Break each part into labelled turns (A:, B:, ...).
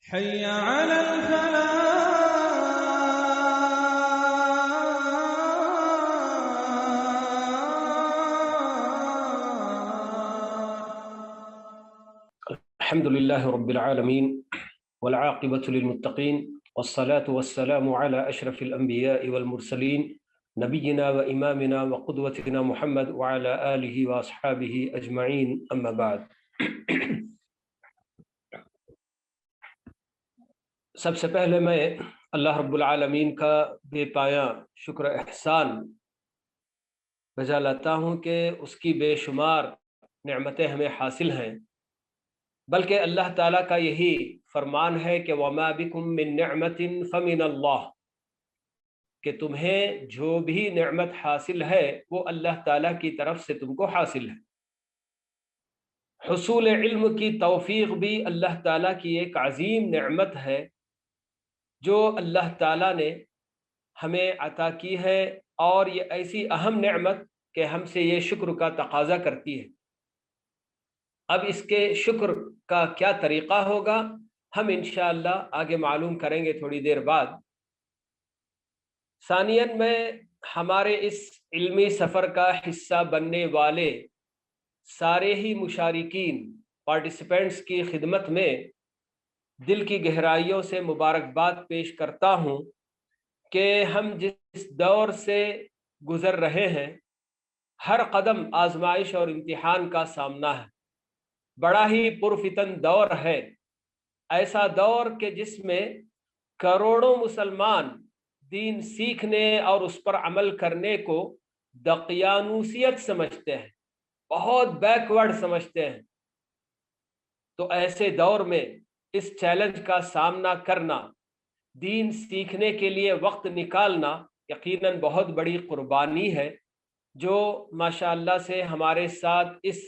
A: حي على الفلاح.
B: الحمد لله رب العالمين والعاقبة للمتقين والصلاة والسلام على أشرف الأنبياء والمرسلين نبينا وإمامنا وقدوتنا محمد وعلى آله وأصحابه أجمعين أما بعد. سب سے پہلے میں اللہ رب العالمین کا بے پایاں شکر احسان بجا لاتا ہوں کہ اس کی بے شمار نعمتیں ہمیں حاصل ہیں، بلکہ اللہ تعالیٰ کا یہی فرمان ہے کہ وَمَا بِكُم مِّن نِّعْمَةٍ فَمِنَ اللَّهِ، کہ تمہیں جو بھی نعمت حاصل ہے وہ اللہ تعالیٰ کی طرف سے تم کو حاصل ہے۔ حصول علم کی توفیق بھی اللہ تعالیٰ کی ایک عظیم نعمت ہے جو اللہ تعالیٰ نے ہمیں عطا کی ہے، اور یہ ایسی اہم نعمت کہ ہم سے یہ شکر کا تقاضا کرتی ہے۔ اب اس کے شکر کا کیا طریقہ ہوگا ہم انشاءاللہ آگے معلوم کریں گے تھوڑی دیر بعد۔ ثانیاً میں ہمارے اس علمی سفر کا حصہ بننے والے سارے ہی مشارکین پارٹیسپینٹس کی خدمت میں دل کی گہرائیوں سے مبارکباد پیش کرتا ہوں کہ ہم جس دور سے گزر رہے ہیں ہر قدم آزمائش اور امتحان کا سامنا ہے، بڑا ہی پرفتن دور ہے، ایسا دور کہ جس میں کروڑوں مسلمان دین سیکھنے اور اس پر عمل کرنے کو دقیانوسیت سمجھتے ہیں، بہت بیکورڈ سمجھتے ہیں۔ تو ایسے دور میں اس چیلنج کا سامنا کرنا، دین سیکھنے کے لیے وقت نکالنا یقیناً بہت بڑی قربانی ہے، جو ماشاءاللہ سے ہمارے ساتھ اس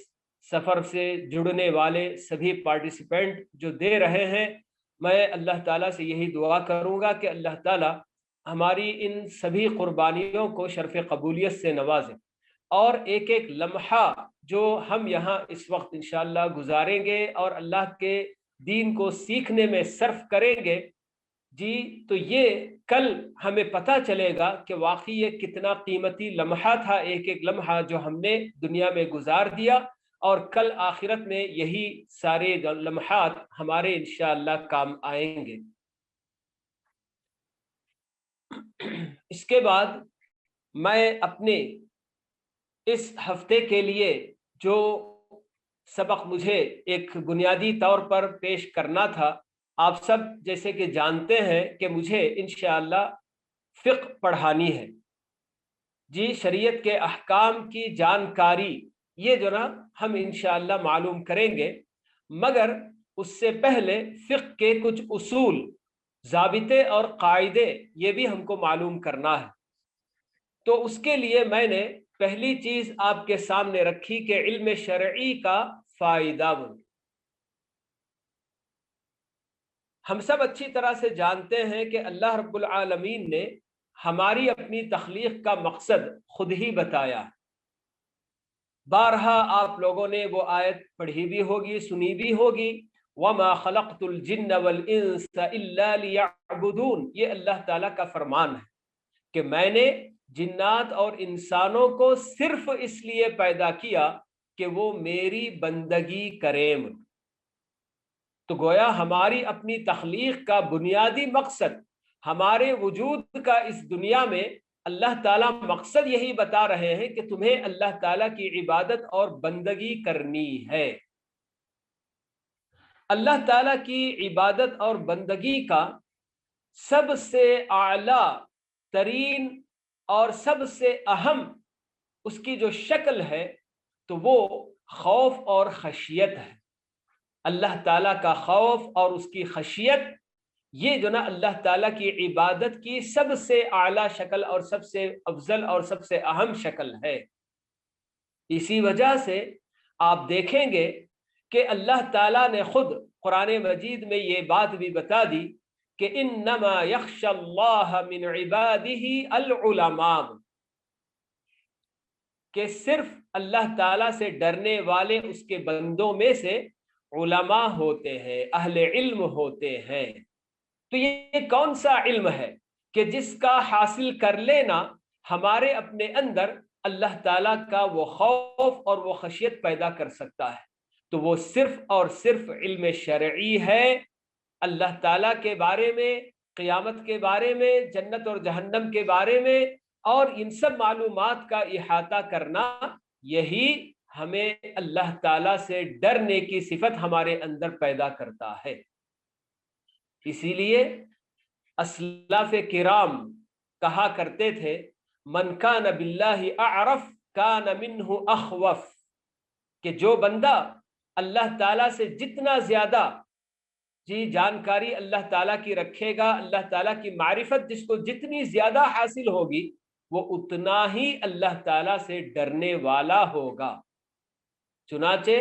B: سفر سے جڑنے والے سبھی پارٹیسپینٹ جو دے رہے ہیں، میں اللہ تعالیٰ سے یہی دعا کروں گا کہ اللہ تعالیٰ ہماری ان سبھی قربانیوں کو شرف قبولیت سے نوازے، اور ایک ایک لمحہ جو ہم یہاں اس وقت انشاءاللہ گزاریں گے اور اللہ کے دین کو سیکھنے میں صرف کریں گے، جی تو یہ کل ہمیں پتہ چلے گا کہ واقعی یہ کتنا قیمتی لمحہ تھا، ایک ایک لمحہ جو ہم نے دنیا میں گزار دیا، اور کل آخرت میں یہی سارے لمحات ہمارے انشاءاللہ کام آئیں گے۔ اس کے بعد میں اپنے اس ہفتے کے لیے جو سبق مجھے ایک بنیادی طور پر پیش کرنا تھا، آپ سب جیسے کہ جانتے ہیں کہ مجھے انشاءاللہ فقہ پڑھانی ہے، جی شریعت کے احکام کی جانکاری یہ جو نا ہم انشاءاللہ معلوم کریں گے، مگر اس سے پہلے فقہ کے کچھ اصول، ضابطے اور قاعدے یہ بھی ہم کو معلوم کرنا ہے۔ تو اس کے لیے میں نے پہلی چیز آپ کے سامنے رکھی کہ علم شرعی کا فائدہ مند۔ ہم سب اچھی طرح سے جانتے ہیں کہ اللہ رب العالمین نے ہماری اپنی تخلیق کا مقصد خود ہی بتایا۔ بارہا آپ لوگوں نے وہ آیت پڑھی بھی ہوگی، سنی بھی ہوگی، وَمَا خَلَقْتُ الْجِنَّ وَالْإِنسَ إِلَّا لِيَعْبُدُونَ، یہ اللہ تعالیٰ کا فرمان ہے کہ میں نے جنات اور انسانوں کو صرف اس لیے پیدا کیا کہ وہ میری بندگی کریں۔ تو گویا ہماری اپنی تخلیق کا بنیادی مقصد، ہمارے وجود کا اس دنیا میں اللہ تعالیٰ مقصد یہی بتا رہے ہیں کہ تمہیں اللہ تعالیٰ کی عبادت اور بندگی کرنی ہے۔ اللہ تعالیٰ کی عبادت اور بندگی کا سب سے اعلیٰ ترین اور سب سے اہم اس کی جو شکل ہے تو وہ خوف اور خشیت ہے۔ اللہ تعالیٰ کا خوف اور اس کی خشیت یہ جو نا اللہ تعالیٰ کی عبادت کی سب سے اعلیٰ شکل اور سب سے افضل اور سب سے اہم شکل ہے۔ اسی وجہ سے آپ دیکھیں گے کہ اللہ تعالیٰ نے خود قرآن مجید میں یہ بات بھی بتا دی کہ انما یخشی اللہ من عبادہ العلماء، کہ صرف اللہ تعالیٰ سے ڈرنے والے اس کے بندوں میں سے علماء ہوتے ہیں، اہل علم ہوتے ہیں۔ تو یہ کون سا علم ہے کہ جس کا حاصل کر لینا ہمارے اپنے اندر اللہ تعالیٰ کا وہ خوف اور وہ خشیت پیدا کر سکتا ہے؟ تو وہ صرف اور صرف علم شرعی ہے۔ اللہ تعالیٰ کے بارے میں، قیامت کے بارے میں، جنت اور جہنم کے بارے میں اور ان سب معلومات کا احاطہ کرنا، یہی ہمیں اللہ تعالیٰ سے ڈرنے کی صفت ہمارے اندر پیدا کرتا ہے۔ اسی لیے اسلاف کرام کہا کرتے تھے من کان باللہ اعرف کان منہ اخوف، کہ جو بندہ اللہ تعالیٰ سے جتنا زیادہ جانکاری اللہ تعالیٰ کی رکھے گا، اللہ تعالیٰ کی معرفت جس کو جتنی زیادہ حاصل ہوگی، وہ اتنا ہی اللہ تعالیٰ سے ڈرنے والا ہوگا۔ چنانچہ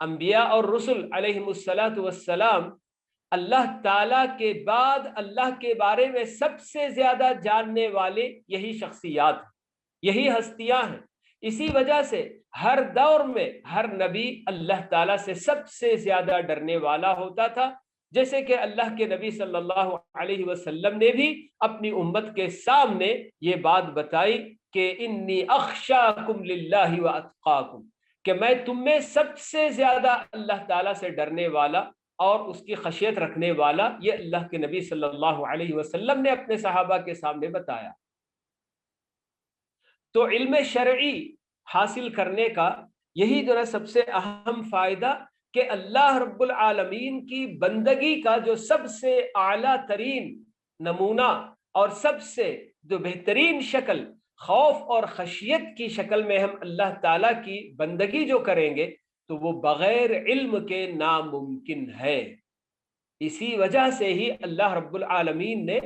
B: انبیاء اور رسل علیہم الصلاۃ والسلام اللہ تعالیٰ کے بعد اللہ کے بارے میں سب سے زیادہ جاننے والے یہی شخصیات ہیں، یہی ہستیاں ہیں۔ اسی وجہ سے ہر دور میں ہر نبی اللہ تعالیٰ سے سب سے زیادہ ڈرنے والا ہوتا تھا، جیسے کہ اللہ کے نبی صلی اللہ علیہ وسلم نے بھی اپنی امت کے سامنے یہ بات بتائی کہ انی اخشاکم للہ واتقاکم، کہ میں تم میں سب سے زیادہ اللہ تعالیٰ سے ڈرنے والا اور اس کی خشیت رکھنے والا، یہ اللہ کے نبی صلی اللہ علیہ وسلم نے اپنے صحابہ کے سامنے بتایا۔ تو علم شرعی حاصل کرنے کا یہی جو ہے سب سے اہم فائدہ کہ اللہ رب العالمین کی بندگی کا جو سب سے اعلیٰ ترین نمونہ اور سب سے جو بہترین شکل خوف اور خشیت کی شکل میں ہم اللہ تعالیٰ کی بندگی جو کریں گے تو وہ بغیر علم کے ناممکن ہے۔ اسی وجہ سے ہی اللہ رب العالمین نے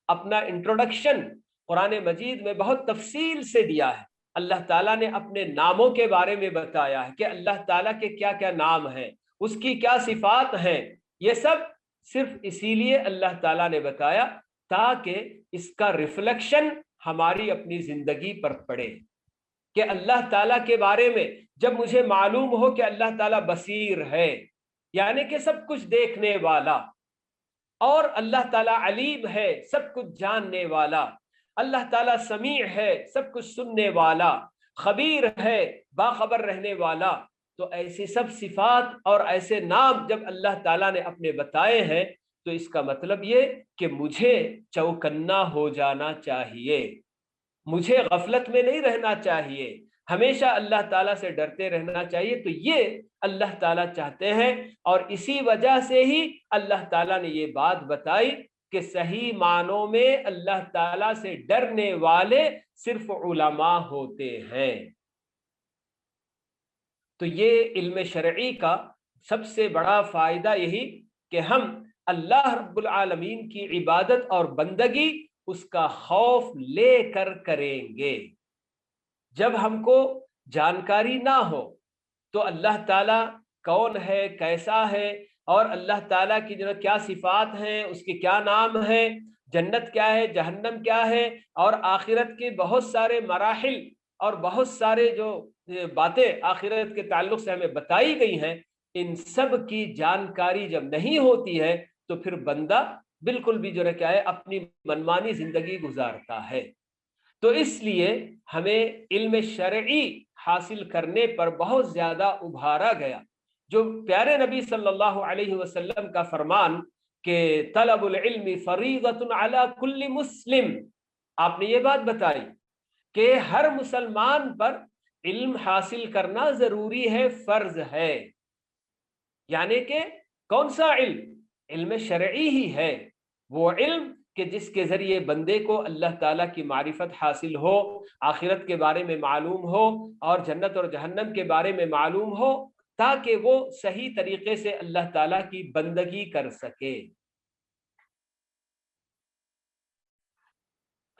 B: اپنا انٹروڈکشن قرآن مجید میں بہت تفصیل سے دیا ہے۔ اللہ تعالیٰ نے اپنے ناموں کے بارے میں بتایا ہے کہ اللہ تعالیٰ کے کیا کیا نام ہیں، اس کی کیا صفات ہیں۔ یہ سب صرف اسی لیے اللہ تعالیٰ نے بتایا تاکہ اس کا ریفلیکشن ہماری اپنی زندگی پر پڑے، کہ اللہ تعالیٰ کے بارے میں جب مجھے معلوم ہو کہ اللہ تعالیٰ بصیر ہے، یعنی کہ سب کچھ دیکھنے والا، اور اللہ تعالیٰ علیم ہے، سب کچھ جاننے والا، اللہ تعالیٰ سمیع ہے، سب کچھ سننے والا، خبیر ہے، باخبر رہنے والا، تو ایسی سب صفات اور ایسے نام جب اللہ تعالیٰ نے اپنے بتائے ہیں تو اس کا مطلب یہ کہ مجھے چوکنا ہو جانا چاہیے، مجھے غفلت میں نہیں رہنا چاہیے، ہمیشہ اللہ تعالیٰ سے ڈرتے رہنا چاہیے۔ تو یہ اللہ تعالیٰ چاہتے ہیں، اور اسی وجہ سے ہی اللہ تعالیٰ نے یہ بات بتائی کہ صحیح معنوں میں اللہ تعالیٰ سے ڈرنے والے صرف علماء ہوتے ہیں۔ تو یہ علم شرعی کا سب سے بڑا فائدہ یہی کہ ہم اللہ رب العالمین کی عبادت اور بندگی اس کا خوف لے کر کریں گے۔ جب ہم کو جانکاری نہ ہو تو اللہ تعالیٰ کون ہے، کیسا ہے، اور اللہ تعالیٰ کی جو کیا صفات ہیں، اس کے کیا نام ہیں، جنت کیا ہے، جہنم کیا ہے، اور آخرت کے بہت سارے مراحل اور بہت سارے جو باتیں آخرت کے تعلق سے ہمیں بتائی گئی ہیں، ان سب کی جانکاری جب نہیں ہوتی ہے تو پھر بندہ بالکل بھی جو ہے کیا ہے اپنی منمانی زندگی گزارتا ہے۔ تو اس لیے ہمیں علم شرعی حاصل کرنے پر بہت زیادہ ابھارا گیا، جو پیارے نبی صلی اللہ علیہ وسلم کا فرمان کہ طلب العلم فریضۃ علی کل مسلم، آپ نے یہ بات بتائی کہ ہر مسلمان پر علم حاصل کرنا ضروری ہے، فرض ہے۔ یعنی کہ کون سا علم؟ علم شرعی ہی ہے، وہ علم کہ جس کے ذریعے بندے کو اللہ تعالیٰ کی معرفت حاصل ہو، آخرت کے بارے میں معلوم ہو، اور جنت اور جہنم کے بارے میں معلوم ہو، تاکہ وہ صحیح طریقے سے اللہ تعالیٰ کی بندگی کر سکے۔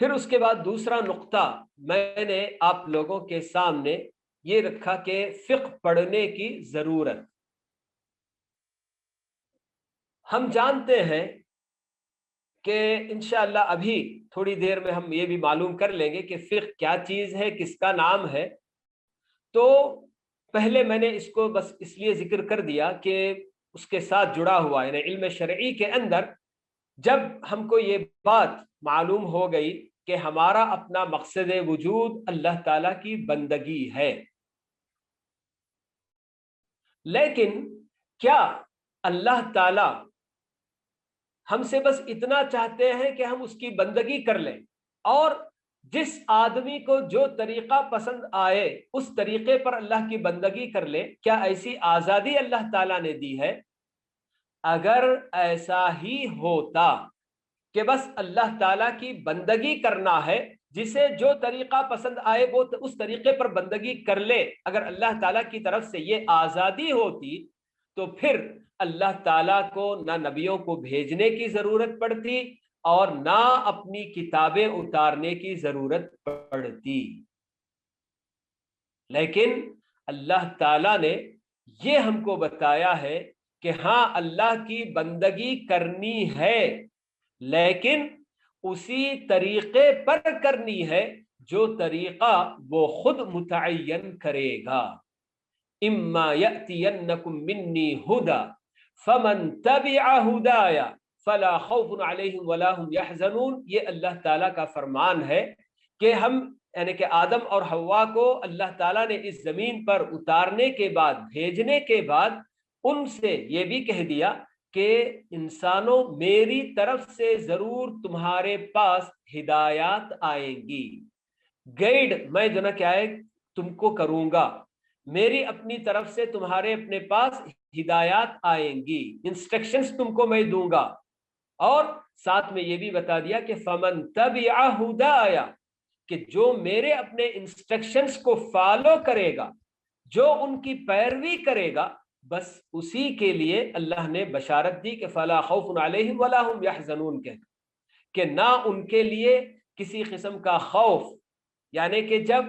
B: پھر اس کے بعد دوسرا نقطہ میں نے آپ لوگوں کے سامنے یہ رکھا کہ فقہ پڑھنے کی ضرورت۔ ہم جانتے ہیں کہ انشاءاللہ ابھی تھوڑی دیر میں ہم یہ بھی معلوم کر لیں گے کہ فقہ کیا چیز ہے، کس کا نام ہے۔ تو پہلے میں نے اس کو بس اس لیے ذکر کر دیا کہ اس کے ساتھ جڑا ہوا یعنی علم شرعی کے اندر جب ہم کو یہ بات معلوم ہو گئی کہ ہمارا اپنا مقصد وجود اللہ تعالیٰ کی بندگی ہے، لیکن کیا اللہ تعالیٰ ہم سے بس اتنا چاہتے ہیں کہ ہم اس کی بندگی کر لیں اور جس آدمی کو جو طریقہ پسند آئے اس طریقے پر اللہ کی بندگی کر لے؟ کیا ایسی آزادی اللہ تعالیٰ نے دی ہے؟ اگر ایسا ہی ہوتا کہ بس اللہ تعالیٰ کی بندگی کرنا ہے، جسے جو طریقہ پسند آئے وہ اس طریقے پر بندگی کر لے، اگر اللہ تعالیٰ کی طرف سے یہ آزادی ہوتی تو پھر اللہ تعالیٰ کو نہ نبیوں کو بھیجنے کی ضرورت پڑتی اور نہ اپنی کتابیں اتارنے کی ضرورت پڑتی۔ لیکن اللہ تعالیٰ نے یہ ہم کو بتایا ہے کہ ہاں اللہ کی بندگی کرنی ہے، لیکن اسی طریقے پر کرنی ہے جو طریقہ وہ خود متعین کرے گا۔ اما یأتینکم منی ھدی فمن تبع ھدای فلا خوف علیہم ولا ھم یحزنون، یہ اللہ تعالیٰ کا فرمان ہے کہ ہم یعنی کہ آدم اور حوا کو اللہ تعالیٰ نے اس زمین پر اتارنے کے بعد، بھیجنے کے بعد ان سے یہ بھی کہہ دیا کہ انسانوں میری طرف سے ضرور تمہارے پاس ہدایات آئیں گی، گائیڈ میں جو نا کیا ہے تم کو کروں گا، میری اپنی طرف سے تمہارے اپنے پاس ہدایات آئیں گی، انسٹرکشنز تم کو میں دوں گا۔ اور ساتھ میں یہ بھی بتا دیا کہ فمن تبع ھدایا، کہ جو میرے اپنے انسٹرکشنز کو فالو کرے گا، جو ان کی پیروی کرے گا، بس اسی کے لیے اللہ نے بشارت دی کہ فلا خوف علیہم ولا ھم یحزنون، کہ نہ ان کے لیے کسی قسم کا خوف، یعنی کہ جب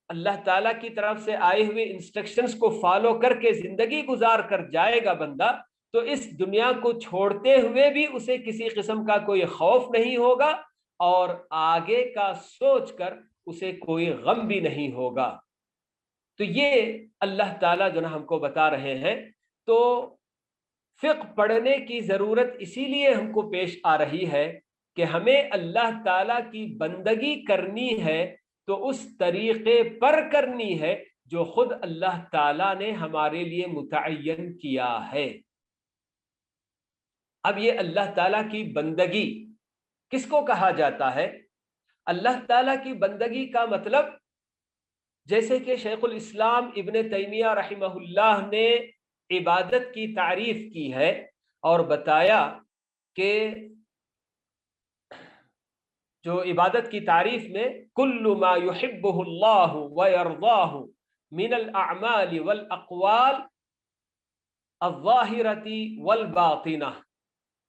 B: اللہ تعالیٰ کی طرف سے آئے ہوئے انسٹرکشنز کو فالو کر کے زندگی گزار کر جائے گا بندہ، تو اس دنیا کو چھوڑتے ہوئے بھی اسے کسی قسم کا کوئی خوف نہیں ہوگا اور آگے کا سوچ کر اسے کوئی غم بھی نہیں ہوگا۔ تو یہ اللہ تعالیٰ جو نا ہم کو بتا رہے ہیں۔ تو فقہ پڑھنے کی ضرورت اسی لیے ہم کو پیش آ رہی ہے کہ ہمیں اللہ تعالیٰ کی بندگی کرنی ہے تو اس طریقے پر کرنی ہے جو خود اللہ تعالیٰ نے ہمارے لیے متعین کیا ہے۔ اب یہ اللہ تعالیٰ کی بندگی کس کو کہا جاتا ہے؟ اللہ تعالیٰ کی بندگی کا مطلب، جیسے کہ شیخ الاسلام ابن تیمیہ رحمہ اللہ نے عبادت کی تعریف کی ہے اور بتایا کہ جو عبادت کی تعریف میں کل ما یحبہ اللہ ویرضاہ من الاعمال والاقوال الظاہرۃ والباطنہ،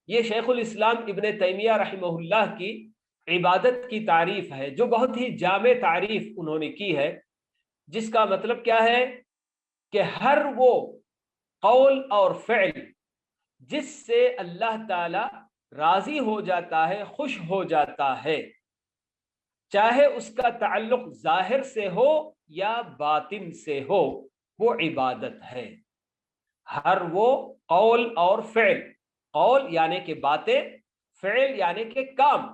B: یہ شیخ الاسلام ابن تیمیہ رحمہ اللہ کی عبادت کی تعریف ہے، جو بہت ہی جامع تعریف انہوں نے کی ہے، جس کا مطلب کیا ہے کہ ہر وہ قول اور فعل جس سے اللہ تعالی راضی ہو جاتا ہے، خوش ہو جاتا ہے، چاہے اس کا تعلق ظاہر سے ہو یا باطن سے ہو، وہ عبادت ہے۔ ہر وہ قول اور فعل، قول یعنی کہ باتیں، فعل یعنی کہ کام،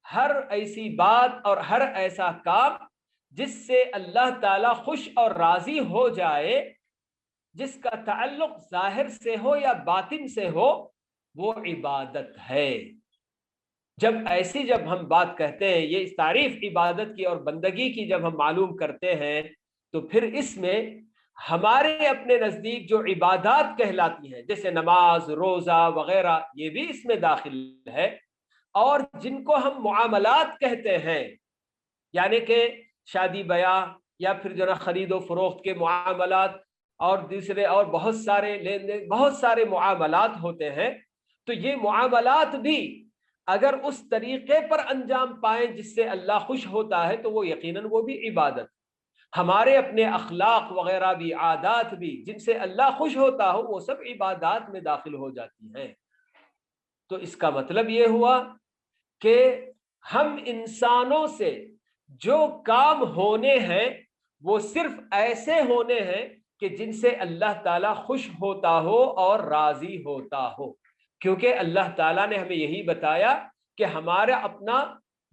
B: ہر ایسی بات اور ہر ایسا کام جس سے اللہ تعالیٰ خوش اور راضی ہو جائے، جس کا تعلق ظاہر سے ہو یا باطن سے ہو، وہ عبادت ہے۔ جب ہم بات کہتے ہیں، یہ اس تعریف عبادت کی اور بندگی کی جب ہم معلوم کرتے ہیں، تو پھر اس میں ہمارے اپنے نزدیک جو عبادات کہلاتی ہیں، جیسے نماز، روزہ وغیرہ، یہ بھی اس میں داخل ہے، اور جن کو ہم معاملات کہتے ہیں، یعنی کہ شادی بیاہ یا پھر جو نا خرید و فروخت کے معاملات اور دوسرے اور بہت سارے لین دین، بہت سارے معاملات ہوتے ہیں، تو یہ معاملات بھی اگر اس طریقے پر انجام پائیں جس سے اللہ خوش ہوتا ہے تو وہ یقیناً وہ بھی عبادت۔ ہمارے اپنے اخلاق وغیرہ بھی، عادات بھی، جن سے اللہ خوش ہوتا ہو، وہ سب عبادات میں داخل ہو جاتی ہیں۔ تو اس کا مطلب یہ ہوا کہ ہم انسانوں سے جو کام ہونے ہیں وہ صرف ایسے ہونے ہیں کہ جن سے اللہ تعالیٰ خوش ہوتا ہو اور راضی ہوتا ہو، کیونکہ اللہ تعالیٰ نے ہمیں یہی بتایا کہ ہمارا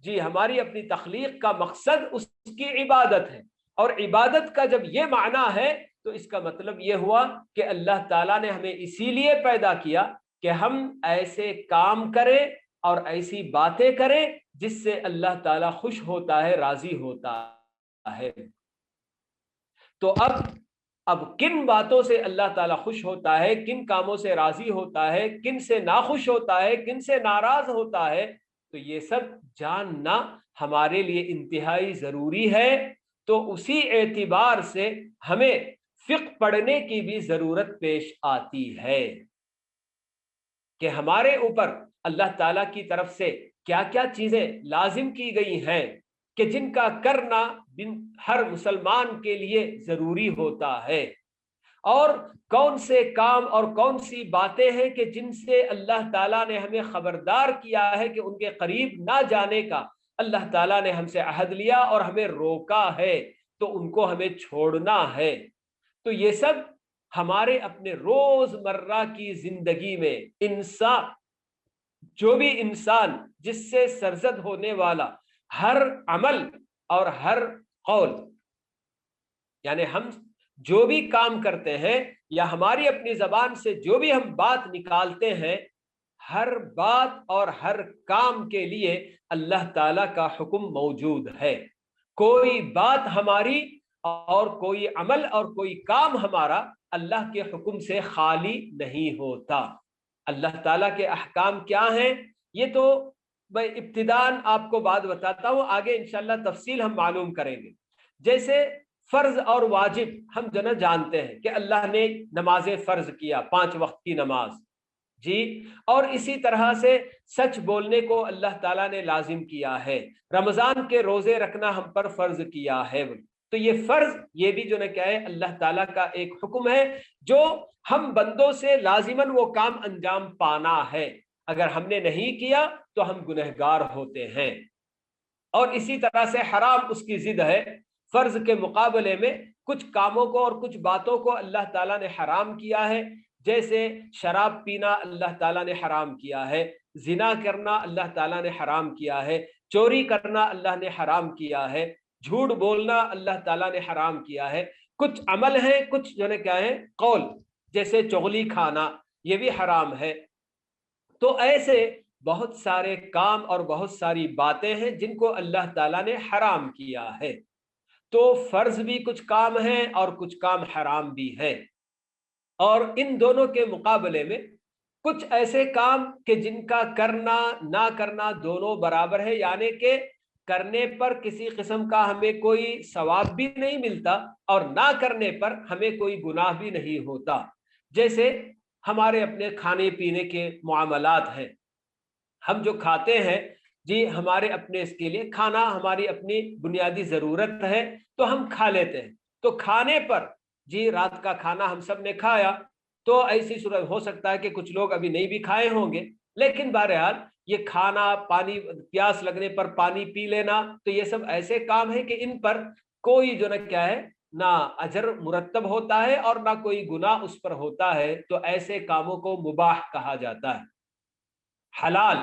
B: ہماری اپنی تخلیق کا مقصد اس کی عبادت ہے، اور عبادت کا جب یہ معنی ہے تو اس کا مطلب یہ ہوا کہ اللہ تعالیٰ نے ہمیں اسی لیے پیدا کیا کہ ہم ایسے کام کریں اور ایسی باتیں کریں جس سے اللہ تعالیٰ خوش ہوتا ہے، راضی ہوتا ہے۔ تو اب کن باتوں سے اللہ تعالیٰ خوش ہوتا ہے، کن کاموں سے راضی ہوتا ہے، کن سے ناخوش ہوتا ہے، کن سے ناراض ہوتا ہے، تو یہ سب جاننا ہمارے لیے انتہائی ضروری ہے۔ تو اسی اعتبار سے ہمیں فقہ پڑھنے کی بھی ضرورت پیش آتی ہے کہ ہمارے اوپر اللہ تعالیٰ کی طرف سے کیا کیا چیزیں لازم کی گئی ہیں کہ جن کا کرنا ہر مسلمان کے لیے ضروری ہوتا ہے، اور کون سے کام اور کون سی باتیں ہیں کہ جن سے اللہ تعالیٰ نے ہمیں خبردار کیا ہے کہ ان کے قریب نہ جانے کا اللہ تعالیٰ نے ہم سے عہد لیا اور ہمیں روکا ہے، تو ان کو ہمیں چھوڑنا ہے۔ تو یہ سب ہمارے اپنے روز مرہ کی زندگی میں جو بھی انسان جس سے سرزد ہونے والا ہر عمل اور ہر قول، یعنی ہم جو بھی کام کرتے ہیں یا ہماری اپنی زبان سے جو بھی ہم بات نکالتے ہیں، ہر بات اور ہر کام کے لیے اللہ تعالیٰ کا حکم موجود ہے۔ کوئی بات ہماری اور کوئی عمل اور کوئی کام ہمارا اللہ کے حکم سے خالی نہیں ہوتا۔ اللہ تعالیٰ کے احکام کیا ہیں یہ تو میں ابتداً آپ کو بات بتاتا ہوں، آگے انشاءاللہ تفصیل ہم معلوم کریں گے۔ جیسے فرض اور واجب ہم جانتے ہیں کہ اللہ نے نماز فرض کیا، 5 وقت کی نماز، اور اسی طرح سے سچ بولنے کو اللہ تعالیٰ نے لازم کیا ہے، رمضان کے روزے رکھنا ہم پر فرض کیا ہے۔ تو یہ فرض، یہ بھی کیا ہے، اللہ تعالیٰ کا ایک حکم ہے جو ہم بندوں سے لازماً وہ کام انجام پانا ہے، اگر ہم نے نہیں کیا تو ہم گنہگار ہوتے ہیں۔ اور اسی طرح سے حرام اس کی ضد ہے، فرض کے مقابلے میں کچھ کاموں کو اور کچھ باتوں کو اللہ تعالیٰ نے حرام کیا ہے، جیسے شراب پینا اللہ تعالیٰ نے حرام کیا ہے، زنا کرنا اللہ تعالیٰ نے حرام کیا ہے، چوری کرنا اللہ نے حرام کیا ہے، جھوٹ بولنا اللہ تعالیٰ نے حرام کیا ہے۔ کچھ عمل ہیں، کچھ کیا ہے، قول، جیسے چغلی کھانا، یہ بھی حرام ہے۔ تو ایسے بہت سارے کام اور بہت ساری باتیں ہیں جن کو اللہ تعالیٰ نے حرام کیا ہے۔ تو فرض بھی کچھ کام ہیں اور کچھ کام حرام بھی ہے، اور ان دونوں کے مقابلے میں کچھ ایسے کام کہ جن کا کرنا نہ کرنا دونوں برابر ہے، یعنی کہ کرنے پر کسی قسم کا ہمیں کوئی ثواب بھی نہیں ملتا اور نہ کرنے پر ہمیں کوئی گناہ بھی نہیں ہوتا۔ جیسے ہمارے اپنے کھانے پینے کے معاملات ہیں، ہم جو کھاتے ہیں ہمارے اپنے اس کے لیے کھانا ہماری اپنی بنیادی ضرورت ہے تو ہم کھا لیتے ہیں۔ تو کھانے پر رات کا کھانا ہم سب نے کھایا، تو ایسی صورت ہو سکتا ہے کہ کچھ لوگ ابھی نہیں بھی کھائے ہوں گے، لیکن بہرحال یہ کھانا، پانی، پیاس لگنے پر پانی پی لینا، تو یہ سب ایسے کام ہیں کہ ان پر کوئی کیا ہے، نہ اجر مرتب ہوتا ہے اور نہ کوئی گناہ اس پر ہوتا ہے۔ تو ایسے کاموں کو مباح کہا جاتا ہے، حلال،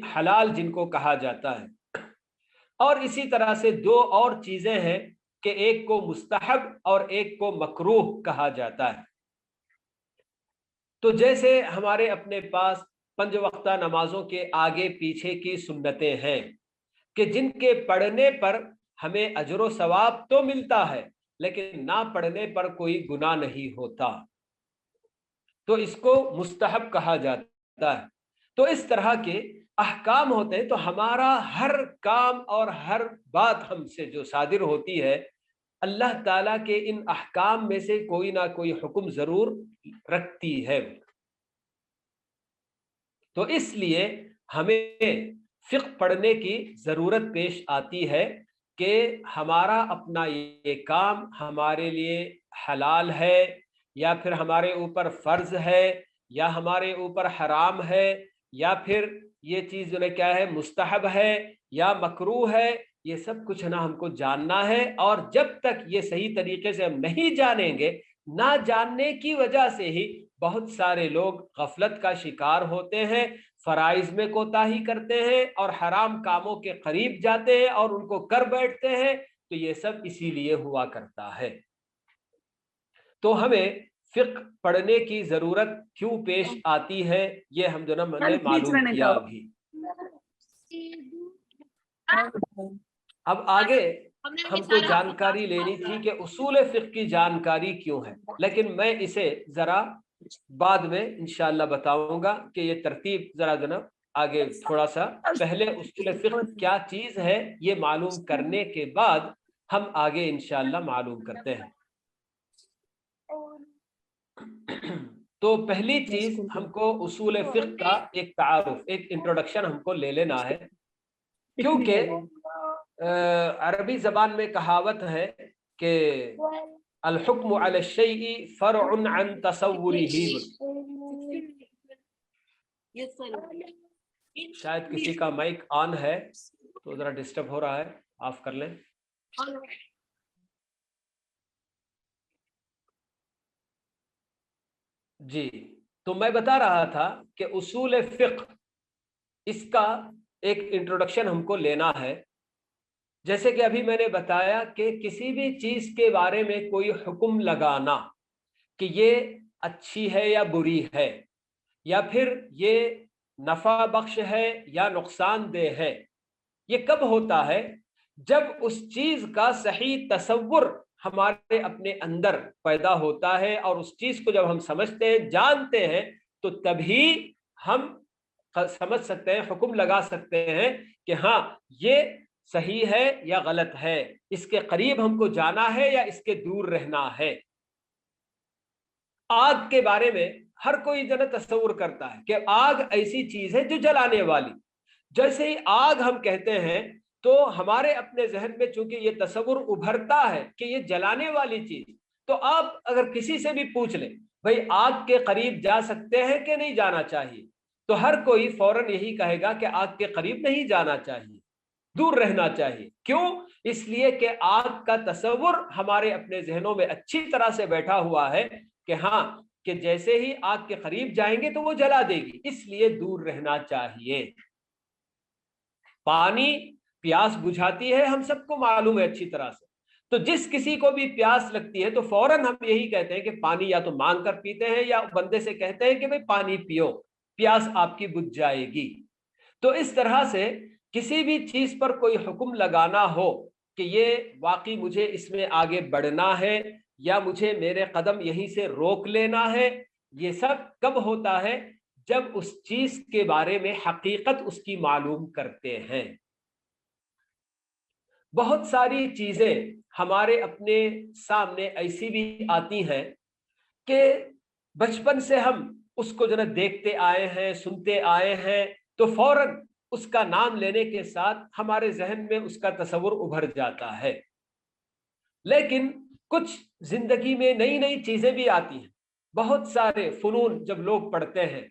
B: حلال جن کو کہا جاتا ہے۔ اور اسی طرح سے 2 اور چیزیں ہیں کہ ایک کو مستحب اور ایک کو مکروہ کہا جاتا ہے۔ تو جیسے ہمارے اپنے پاس 5 وقتہ نمازوں کے آگے پیچھے کی سنتیں ہیں کہ جن کے پڑھنے پر ہمیں اجر و ثواب تو ملتا ہے، لیکن نہ پڑھنے پر کوئی گناہ نہیں ہوتا، تو اس کو مستحب کہا جاتا ہے۔ تو اس طرح کے احکام ہوتے ہیں، تو ہمارا ہر کام اور ہر بات ہم سے جو صادر ہوتی ہے، اللہ تعالیٰ کے ان احکام میں سے کوئی نہ کوئی حکم ضرور رکھتی ہے۔ تو اس لیے ہمیں فقہ پڑھنے کی ضرورت پیش آتی ہے کہ ہمارا اپنا یہ کام ہمارے لیے حلال ہے یا پھر ہمارے اوپر فرض ہے یا ہمارے اوپر حرام ہے، یا پھر یہ چیز کیا ہے، مستحب ہے یا مکروہ ہے یہ سب کچھ نا ہم کو جاننا ہے، اور جب تک یہ صحیح طریقے سے ہم نہیں جانیں گے، نہ جاننے کی وجہ سے ہی بہت سارے لوگ غفلت کا شکار ہوتے ہیں، فرائض میں کوتاہی کرتے ہیں اور حرام کاموں کے قریب جاتے ہیں اور ان کو کر بیٹھتے ہیں۔ تو یہ سب اسی لیے ہوا کرتا ہے۔ تو ہمیں فقہ پڑھنے کی ضرورت کیوں پیش آتی ہے، یہ ہم جو میں نے معلوم کیا ابھی۔ اب آگے ہم کو جانکاری لینی تھی کہ اصول فقہ کی جانکاری کیوں ہے، لیکن میں اسے ذرا بعد میں انشاءاللہ بتاؤں گا کہ یہ ترتیب ذرا جناب آگے تھوڑا سا پہلے اصول فقہ کیا چیز ہے یہ معلوم کرنے کے بعد ہم آگے انشاءاللہ معلوم کرتے ہیں۔ تو پہلی چیز ہم کو اصول فقہ کا ایک تعارف، ایک انٹروڈکشن ہم کو لے لینا ہے، کیونکہ عربی زبان میں کہاوت ہے کہ الحکم علی الشیء فرع عن تصورہ۔ شاید کسی کا مائک آن ہے تو ذرا ڈسٹرب ہو رہا ہے، آف کر لیں۔ جی، تو میں بتا رہا تھا کہ اصول فقہ اس کا ایک انٹروڈکشن ہم کو لینا ہے۔ جیسے کہ ابھی میں نے بتایا کہ کسی بھی چیز کے بارے میں کوئی حکم لگانا کہ یہ اچھی ہے یا بری ہے، یا پھر یہ نفع بخش ہے یا نقصان دہ ہے، یہ کب ہوتا ہے؟ جب اس چیز کا صحیح تصور ہمارے اپنے اندر پیدا ہوتا ہے، اور اس چیز کو جب ہم سمجھتے ہیں، جانتے ہیں، تو تبھی ہم سمجھ سکتے ہیں، حکم لگا سکتے ہیں کہ ہاں یہ صحیح ہے یا غلط ہے، اس کے قریب ہم کو جانا ہے یا اس کے دور رہنا ہے۔ آگ کے بارے میں ہر کوئی تصور کرتا ہے کہ آگ ایسی چیز ہے جو جلانے والی۔ جیسے ہی آگ ہم کہتے ہیں تو ہمارے اپنے ذہن میں چونکہ یہ تصور ابھرتا ہے کہ یہ جلانے والی چیز، تو آپ اگر کسی سے بھی پوچھ لیں بھئی آگ کے قریب جا سکتے ہیں کہ نہیں جانا چاہیے، تو ہر کوئی فوراً یہی کہے گا کہ آگ کے قریب نہیں جانا چاہیے، دور رہنا چاہیے۔ کیوں؟ اس لیے کہ آگ کا تصور ہمارے اپنے ذہنوں میں اچھی طرح سے بیٹھا ہوا ہے کہ ہاں، کہ جیسے ہی آگ کے قریب جائیں گے تو وہ جلا دے گی، اس لیے دور رہنا چاہیے۔ پانی پیاس بجھاتی ہے، ہم سب کو معلوم ہے اچھی طرح سے۔ تو جس کسی کو بھی پیاس لگتی ہے تو فوراً ہم یہی کہتے ہیں کہ پانی یا تو مانگ کر پیتے ہیں یا بندے سے کہتے ہیں کہ بھئی پانی پیو، پیاس آپ کی بجھ جائے گی۔ تو اس طرح سے کسی بھی چیز پر کوئی حکم لگانا ہو کہ یہ واقعی مجھے اس میں آگے بڑھنا ہے یا مجھے میرے قدم یہیں سے روک لینا ہے، یہ سب کب ہوتا ہے؟ جب اس چیز کے بارے میں حقیقت اس کی معلوم کرتے ہیں۔ بہت ساری چیزیں ہمارے اپنے سامنے ایسی بھی آتی ہیں کہ بچپن سے ہم اس کو دیکھتے آئے ہیں، سنتے آئے ہیں، تو فوراً اس کا نام لینے کے ساتھ ہمارے ذہن میں اس کا تصور ابھر جاتا ہے۔ لیکن کچھ زندگی میں نئی نئی چیزیں بھی آتی ہیں۔ بہت سارے فنون جب لوگ پڑھتے ہیں،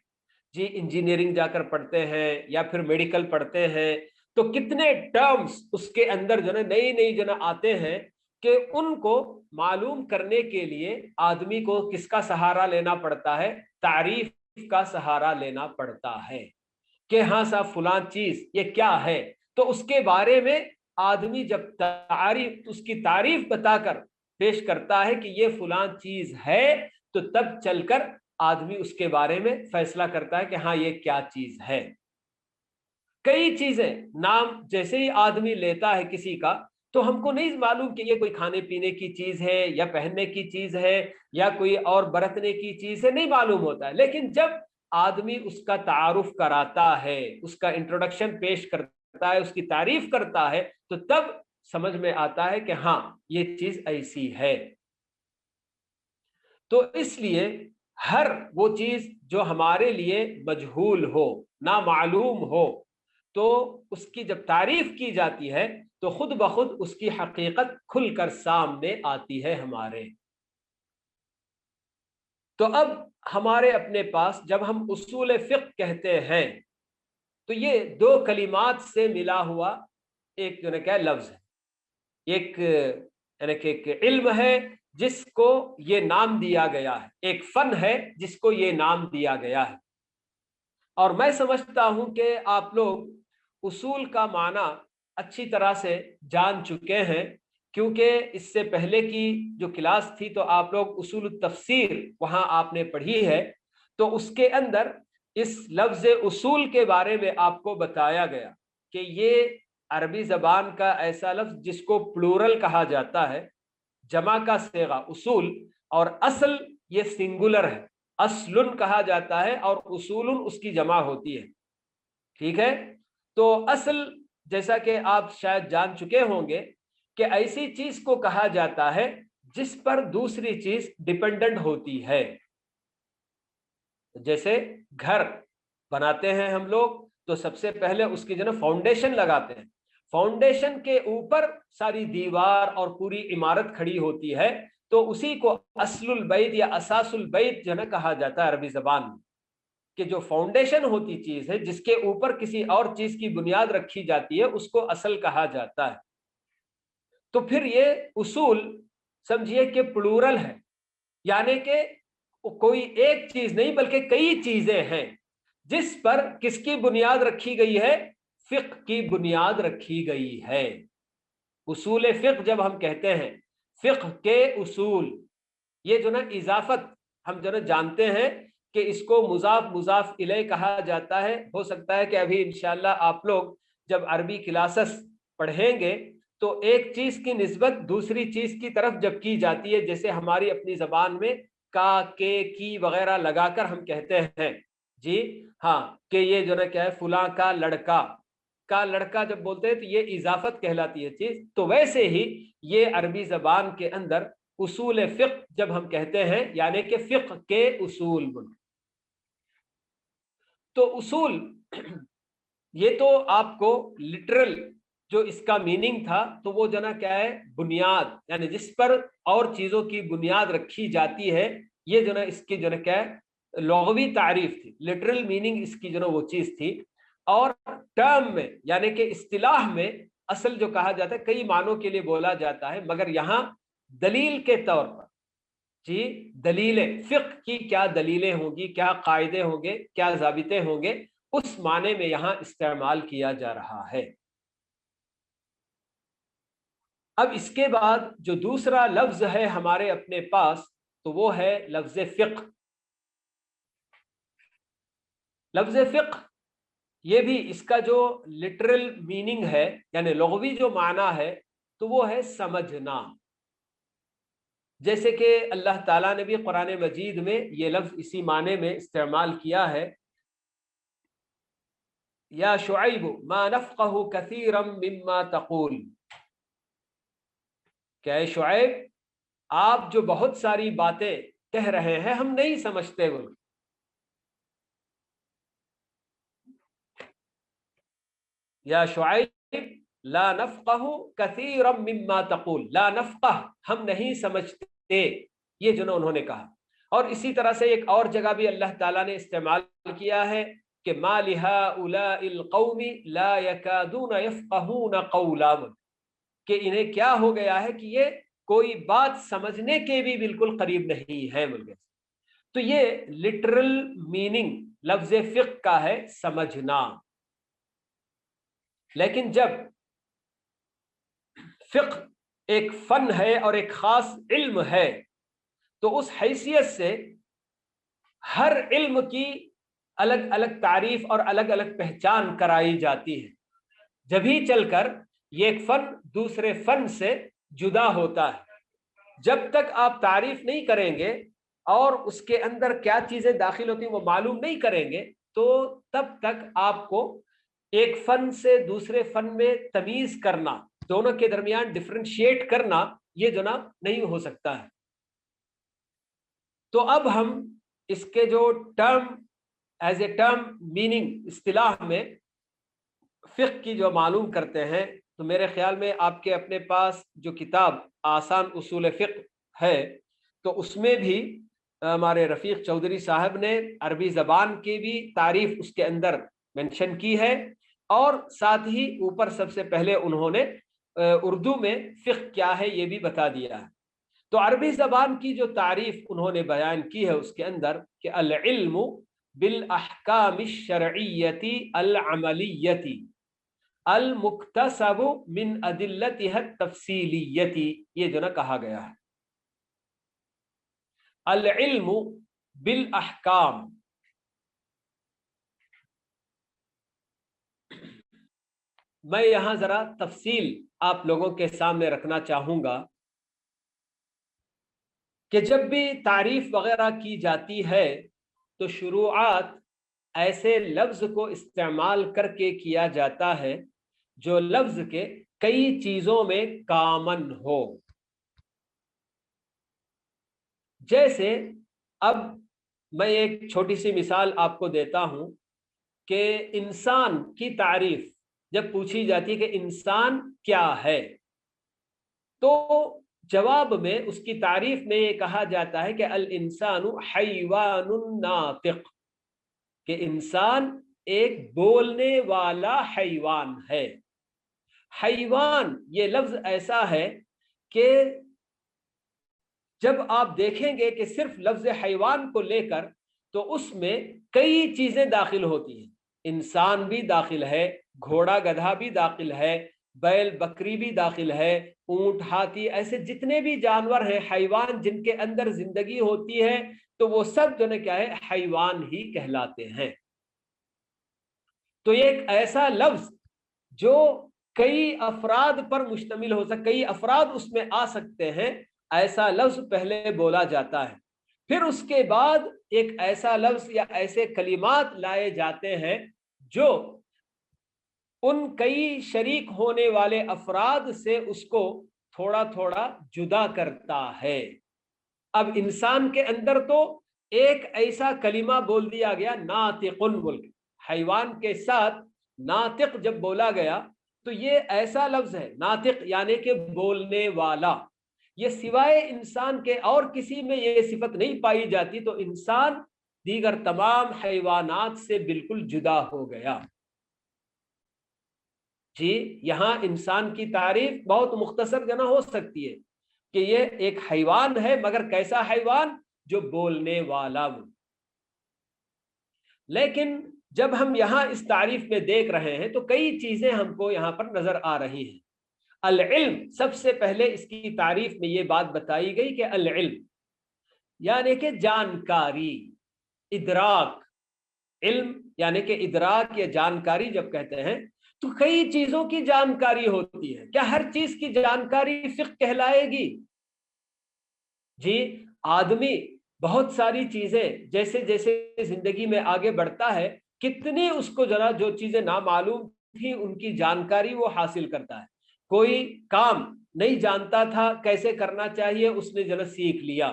B: جی انجینئرنگ جا کر پڑھتے ہیں یا پھر میڈیکل پڑھتے ہیں، تو کتنے ٹرمز اس کے اندر نئی نئی آتے ہیں کہ ان کو معلوم کرنے کے لیے آدمی کو کس کا سہارا لینا پڑتا ہے؟ تعریف کا سہارا لینا پڑتا ہے کہ ہاں صاحب فلاں چیز یہ کیا ہے۔ تو اس کے بارے میں آدمی جب اس کی تعریف بتا کر پیش کرتا ہے کہ یہ فلاں چیز ہے، تو تب چل کر آدمی اس کے بارے میں فیصلہ کرتا ہے کہ ہاں یہ کیا چیز ہے۔ کئی چیزیں نام جیسے ہی آدمی لیتا ہے کسی کا، تو ہم کو نہیں معلوم کہ یہ کوئی کھانے پینے کی چیز ہے یا پہننے کی چیز ہے یا کوئی اور برتنے کی چیز ہے، نہیں معلوم ہوتا ہے۔ لیکن جب آدمی اس کا تعارف کراتا ہے، اس کا انٹروڈکشن پیش کرتا ہے، اس کی تعریف کرتا ہے، تو تب سمجھ میں آتا ہے کہ ہاں یہ چیز ایسی ہے۔ تو اس لیے ہر وہ چیز جو ہمارے لیے مجہول ہو، نامعلوم ہو، تو اس کی جب تعریف کی جاتی ہے تو خود بخود اس کی حقیقت کھل کر سامنے آتی ہے ہمارے۔ تو اب ہمارے اپنے پاس جب ہم اصول فقہ کہتے ہیں تو یہ دو کلمات سے ملا ہوا ایک جو ہے کیا لفظ ہے، ایک یعنی کہ ایک علم ہے جس کو یہ نام دیا گیا ہے، ایک فن ہے جس کو یہ نام دیا گیا ہے۔ اور میں سمجھتا ہوں کہ آپ لوگ اصول کا معنی اچھی طرح سے جان چکے ہیں، کیونکہ اس سے پہلے کی جو کلاس تھی تو آپ لوگ اصول التفسیر وہاں آپ نے پڑھی ہے، تو اس کے اندر اس لفظ اصول کے بارے میں آپ کو بتایا گیا کہ یہ عربی زبان کا ایسا لفظ جس کو پلورل کہا جاتا ہے، جمع کا صیغہ اصول، اور اصل یہ سنگولر ہے، اصل کہا جاتا ہے، اور اصول اس کی جمع ہوتی ہے، ٹھیک ہے۔ تو اصل جیسا کہ آپ شاید جان چکے ہوں گے کہ ایسی چیز کو کہا جاتا ہے جس پر دوسری چیز ڈیپینڈنٹ ہوتی ہے۔ جیسے گھر بناتے ہیں ہم لوگ تو سب سے پہلے اس کی جو ہے فاؤنڈیشن لگاتے ہیں، فاؤنڈیشن کے اوپر ساری دیوار اور پوری عمارت کھڑی ہوتی ہے، تو اسی کو اصل البیت یا اساس البیت جو ہے کہا جاتا ہے عربی زبان میں، کہ جو فاؤنڈیشن ہوتی چیز ہے جس کے اوپر کسی اور چیز کی بنیاد رکھی جاتی ہے اس کو اصل کہا جاتا ہے۔ تو پھر یہ اصول سمجھیے کہ پلورل ہے، یعنی کہ کوئی ایک چیز نہیں بلکہ کئی چیزیں ہیں جس پر کس کی بنیاد رکھی گئی ہے، فقہ کی بنیاد رکھی گئی ہے۔ اصول فقہ جب ہم کہتے ہیں فقہ کے اصول، یہ جو نا اضافت ہم جو نا جانتے ہیں کہ اس کو مضاف مضاف الیہ کہا جاتا ہے۔ ہو سکتا ہے کہ ابھی انشاءاللہ آپ لوگ جب عربی کلاسز پڑھیں گے تو ایک چیز کی نسبت دوسری چیز کی طرف جب کی جاتی ہے، جیسے ہماری اپنی زبان میں کا، کے، کی وغیرہ لگا کر ہم کہتے ہیں جی ہاں کہ یہ جو نا کیا ہے فلاں کا لڑکا، کا لڑکا جب بولتے ہیں تو یہ اضافت کہلاتی ہے چیز۔ تو ویسے ہی یہ عربی زبان کے اندر اصول فقہ جب ہم کہتے ہیں یعنی کہ فقہ کے اصول، تو اصول یہ تو آپ کو لٹرل جو اس کا میننگ تھا تو وہ جو نا کیا ہے بنیاد، یعنی جس پر اور چیزوں کی بنیاد رکھی جاتی ہے، یہ جو نا اس کی جو نا کیا ہے لغوی تعریف تھی، لٹرل میننگ اس کی جو نا وہ چیز تھی۔ اور ٹرم میں یعنی کہ اصطلاح میں اصل جو کہا جاتا ہے کئی معنوں کے لیے بولا جاتا ہے، مگر یہاں دلیل کے طور پر جی دلیلیں، فقہ کی کیا دلیلیں ہوں گی، کیا قاعدے ہوں گے، کیا ضابطے ہوں گے، اس معنی میں یہاں استعمال کیا جا رہا ہے۔ اب اس کے بعد جو دوسرا لفظ ہے ہمارے اپنے پاس تو وہ ہے لفظ فقہ۔ لفظ فقہ یہ بھی اس کا جو لٹرل میننگ ہے یعنی لغوی جو معنی ہے تو وہ ہے سمجھنا، جیسے کہ اللہ تعالیٰ نے بھی قرآن مجید میں یہ لفظ اسی معنی میں استعمال کیا ہے، یا شعیب ما نفقہ کثیرا مما تقول، کہ اے شعیب آپ جو بہت ساری باتیں کہہ رہے ہیں ہم نہیں سمجھتے، وہ یا شعیب لا نفقہ کثیرا مما تقول، لا نفقہ ہم نہیں سمجھتے، یہ جو انہوں نے کہا۔ اور اسی طرح سے ایک اور جگہ بھی اللہ تعالیٰ نے استعمال کیا ہے کہ ما لہؤلاء القوم لا یکادون یفقہون قولا، کہ انہیں کیا ہو گیا ہے کہ یہ کوئی بات سمجھنے کے بھی بالکل قریب نہیں ہے بلکہ۔ تو یہ لٹرل میننگ لفظ فقہ کا ہے سمجھنا، لیکن جب فقہ ایک فن ہے اور ایک خاص علم ہے تو اس حیثیت سے ہر علم کی الگ الگ تعریف اور الگ الگ پہچان کرائی جاتی ہے، جبھی چل کر یہ ایک فن دوسرے فن سے جدا ہوتا ہے۔ جب تک آپ تعریف نہیں کریں گے اور اس کے اندر کیا چیزیں داخل ہوتی ہیں وہ معلوم نہیں کریں گے تو تب تک آپ کو ایک فن سے دوسرے فن میں تمیز کرنا، دونوں کے درمیان ڈفرینشیٹ کرنا یہ جو نا نہیں ہو سکتا ہے۔ تو اب ہم اس کے جو term as a term meaning اصطلاح میں فقہ کی جو معلوم کرتے ہیں تو میرے خیال میں آپ کے اپنے پاس جو کتاب آسان اصول فقہ ہے تو اس میں بھی ہمارے رفیق چودھری صاحب نے عربی زبان کی بھی تعریف اس کے اندر مینشن کی ہے اور ساتھ ہی اوپر سب سے پہلے انہوں نے اردو میں فقہ کیا ہے یہ بھی بتا دیا ہے۔ تو عربی زبان کی جو تعریف انہوں نے بیان کی ہے اس کے اندر کہ العلم بالاحکام الشرعیتی العملیتی المکتسب من ادلتها التفصیلیتی، یہ جو نا کہا گیا ہے العلم بالاحکام۔ میں یہاں ذرا تفصیل آپ لوگوں کے سامنے رکھنا چاہوں گا کہ جب بھی تعریف وغیرہ کی جاتی ہے تو شروعات ایسے لفظ کو استعمال کر کے کیا جاتا ہے جو لفظ کے کئی چیزوں میں کامن ہو۔ جیسے اب میں ایک چھوٹی سی مثال آپ کو دیتا ہوں کہ انسان کی تعریف جب پوچھی جاتی ہے کہ انسان کیا ہے، تو جواب میں اس کی تعریف میں یہ کہا جاتا ہے کہ الانسان حیوان ناطق، کہ انسان ایک بولنے والا حیوان ہے۔ حیوان یہ لفظ ایسا ہے کہ جب آپ دیکھیں گے کہ صرف لفظ حیوان کو لے کر تو اس میں کئی چیزیں داخل ہوتی ہیں، انسان بھی داخل ہے، گھوڑا گدھا بھی داخل ہے، بیل بکری بھی داخل ہے، اونٹ ہاتھی، ایسے جتنے بھی جانور ہیں حیوان جن کے اندر زندگی ہوتی ہے تو وہ سب جو ہے کیا ہے، حیوان ہی کہلاتے ہیں۔ تو یہ ایک ایسا لفظ جو کئی افراد پر مشتمل ہو سکتا، کئی افراد اس میں آ سکتے ہیں، ایسا لفظ پہلے بولا جاتا ہے۔ پھر اس کے بعد ایک ایسا لفظ یا ایسے کلمات لائے جاتے ہیں جو ان کئی شریک ہونے والے افراد سے اس کو تھوڑا تھوڑا جدا کرتا ہے۔ اب انسان کے اندر تو ایک ایسا کلمہ بول دیا گیا ناطقن بول کے، حیوان کے ساتھ ناطق جب بولا گیا تو یہ ایسا لفظ ہے ناطق یعنی کہ بولنے والا، یہ سوائے انسان کے اور کسی میں یہ صفت نہیں پائی جاتی، تو انسان دیگر تمام حیوانات سے بالکل جدا ہو گیا۔ جی یہاں انسان کی تعریف بہت مختصر جنا ہو سکتی ہے کہ یہ ایک حیوان ہے، مگر کیسا حیوان؟ جو بولنے والا وہ۔ لیکن جب ہم یہاں اس تعریف میں دیکھ رہے ہیں تو کئی چیزیں ہم کو یہاں پر نظر آ رہی ہیں۔ العلم، سب سے پہلے اس کی تعریف میں یہ بات بتائی گئی کہ العلم یعنی کہ جانکاری، ادراک۔ علم یعنی کہ ادراک یا جانکاری جب کہتے ہیں تو کئی چیزوں کی جانکاری ہوتی ہے۔ کیا ہر چیز کی جانکاری فقہ کہلائے گی؟ جی آدمی بہت ساری چیزیں جیسے جیسے زندگی میں آگے بڑھتا ہے کتنی اس کو ذرا جو چیزیں نامعلوم تھی ان کی جانکاری وہ حاصل کرتا ہے۔ کوئی کام نہیں جانتا تھا کیسے کرنا چاہیے، اس نے ذرا سیکھ لیا،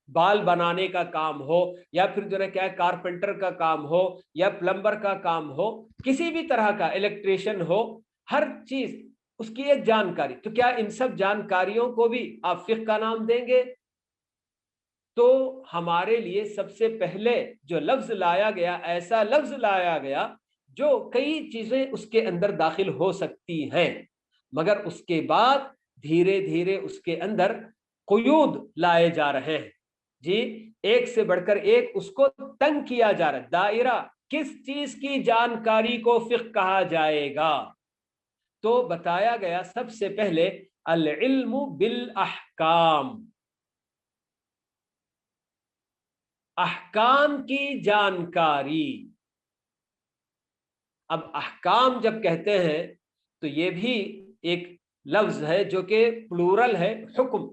B: بال بنانے کا کام ہو یا پھر جو ہے کیا کارپینٹر کا کام ہو یا پلمبر کا کام ہو، کسی بھی طرح کا الیکٹریشین ہو، ہر چیز اس کی ایک جانکاری۔ تو کیا ان سب جانکاریوں کو بھی آپ فقہ کا نام دیں گے؟ تو ہمارے لیے سب سے پہلے جو لفظ لایا گیا، ایسا لفظ لایا گیا جو کئی چیزیں اس کے اندر داخل ہو سکتی ہیں، مگر اس کے بعد دھیرے دھیرے اس کے اندر قیود لائے جا رہے ہیں۔ جی ایک سے بڑھ کر ایک اس کو تنگ کیا جا رہا ہے۔ دائرہ کس چیز کی جانکاری کو فقہ کہا جائے گا؟ تو بتایا گیا سب سے پہلے العلم بالاحکام، احکام کی جانکاری۔ اب احکام جب کہتے ہیں تو یہ بھی ایک لفظ ہے جو کہ پلورل ہے، حکم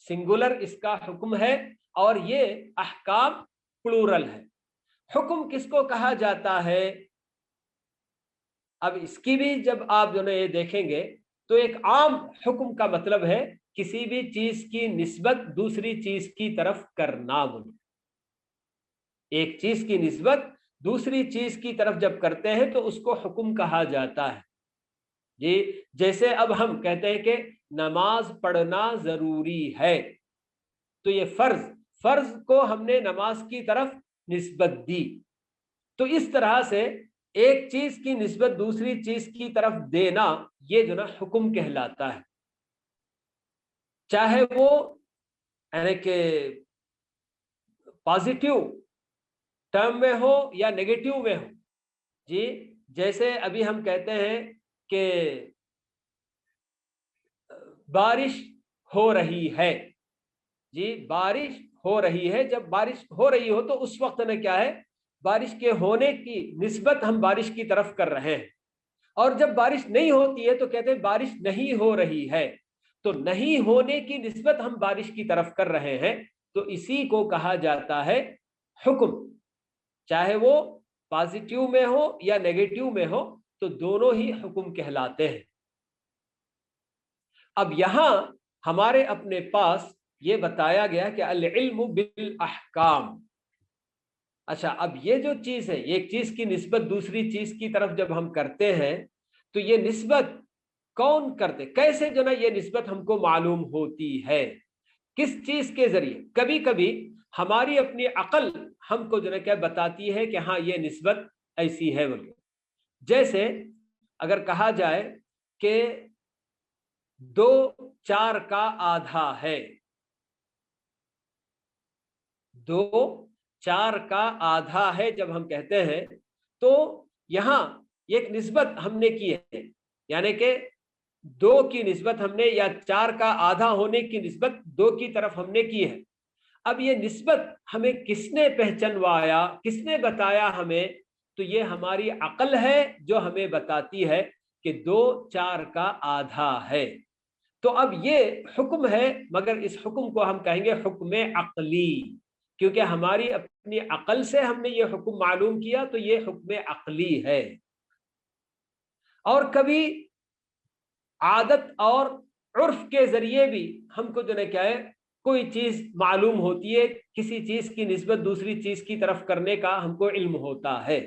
B: سنگولر اس کا حکم ہے، اور یہ احکام پلورل ہے۔ حکم کس کو کہا جاتا ہے؟ اب اس کی بھی جب آپ جو ہے یہ دیکھیں گے تو ایک عام حکم کا مطلب ہے کسی بھی چیز کی نسبت دوسری چیز کی طرف کرنا۔ ایک چیز کی نسبت دوسری چیز کی طرف جب کرتے ہیں تو اس کو حکم کہا جاتا ہے۔ جی جیسے اب ہم کہتے ہیں کہ نماز پڑھنا ضروری ہے، تو یہ فرض کو ہم نے نماز کی طرف نسبت دی۔ تو اس طرح سے ایک چیز کی نسبت دوسری چیز کی طرف دینا یہ جو نا حکم کہلاتا ہے، چاہے وہ یعنی کہ پازیٹیو ٹرم میں ہو یا نیگیٹو میں ہو. جی جیسے ابھی ہم کہتے ہیں کہ بارش ہو رہی ہے، جی بارش ہو رہی ہے، جب بارش ہو رہی ہو تو اس وقت میں کیا ہے، بارش کے ہونے کی نسبت ہم بارش کی طرف کر رہے ہیں. اور جب بارش نہیں ہوتی ہے تو کہتے ہیں بارش نہیں ہو رہی ہے، تو نہیں ہونے کی نسبت ہم بارش کی طرف کر رہے ہیں. تو اسی کو کہا جاتا ہے حکم، چاہے وہ پازیٹیو میں ہو یا نیگیٹو میں ہو، تو دونوں ہی حکم کہلاتے ہیں. اب یہاں ہمارے اپنے پاس یہ بتایا گیا کہ العلم بالاحکام. اچھا، اب یہ جو چیز ہے، ایک چیز کی نسبت دوسری چیز کی طرف جب ہم کرتے ہیں تو یہ نسبت کون کرتے، کیسے جو نا یہ نسبت ہم کو معلوم ہوتی ہے، کس چیز کے ذریعے؟ کبھی کبھی ہماری اپنی عقل ہم کو جو نا کیا بتاتی ہے کہ ہاں یہ نسبت ایسی ہے بولے. جیسے اگر کہا جائے کہ 2 4 کا آدھا ہے، 2 4 کا آدھا ہے جب ہم کہتے ہیں تو یہاں ایک نسبت ہم نے کی ہے، یعنی کہ 2 کی نسبت ہم نے یا 4 کا آدھا ہونے کی نسبت 2 کی طرف ہم نے کی ہے. اب یہ نسبت ہمیں کس نے پہچنوایا، کس نے بتایا ہمیں؟ تو یہ ہماری عقل ہے جو ہمیں بتاتی ہے کہ 2 4 کا آدھا ہے. تو اب یہ حکم ہے، مگر اس حکم کو ہم کہیں گے حکم عقلی، کیونکہ ہماری اپنی عقل سے ہم نے یہ حکم معلوم کیا، تو یہ حکم عقلی ہے. اور کبھی عادت اور عرف کے ذریعے بھی ہم کو جو ہے کیا ہے، کوئی چیز معلوم ہوتی ہے، کسی چیز کی نسبت دوسری چیز کی طرف کرنے کا ہم کو علم ہوتا ہے.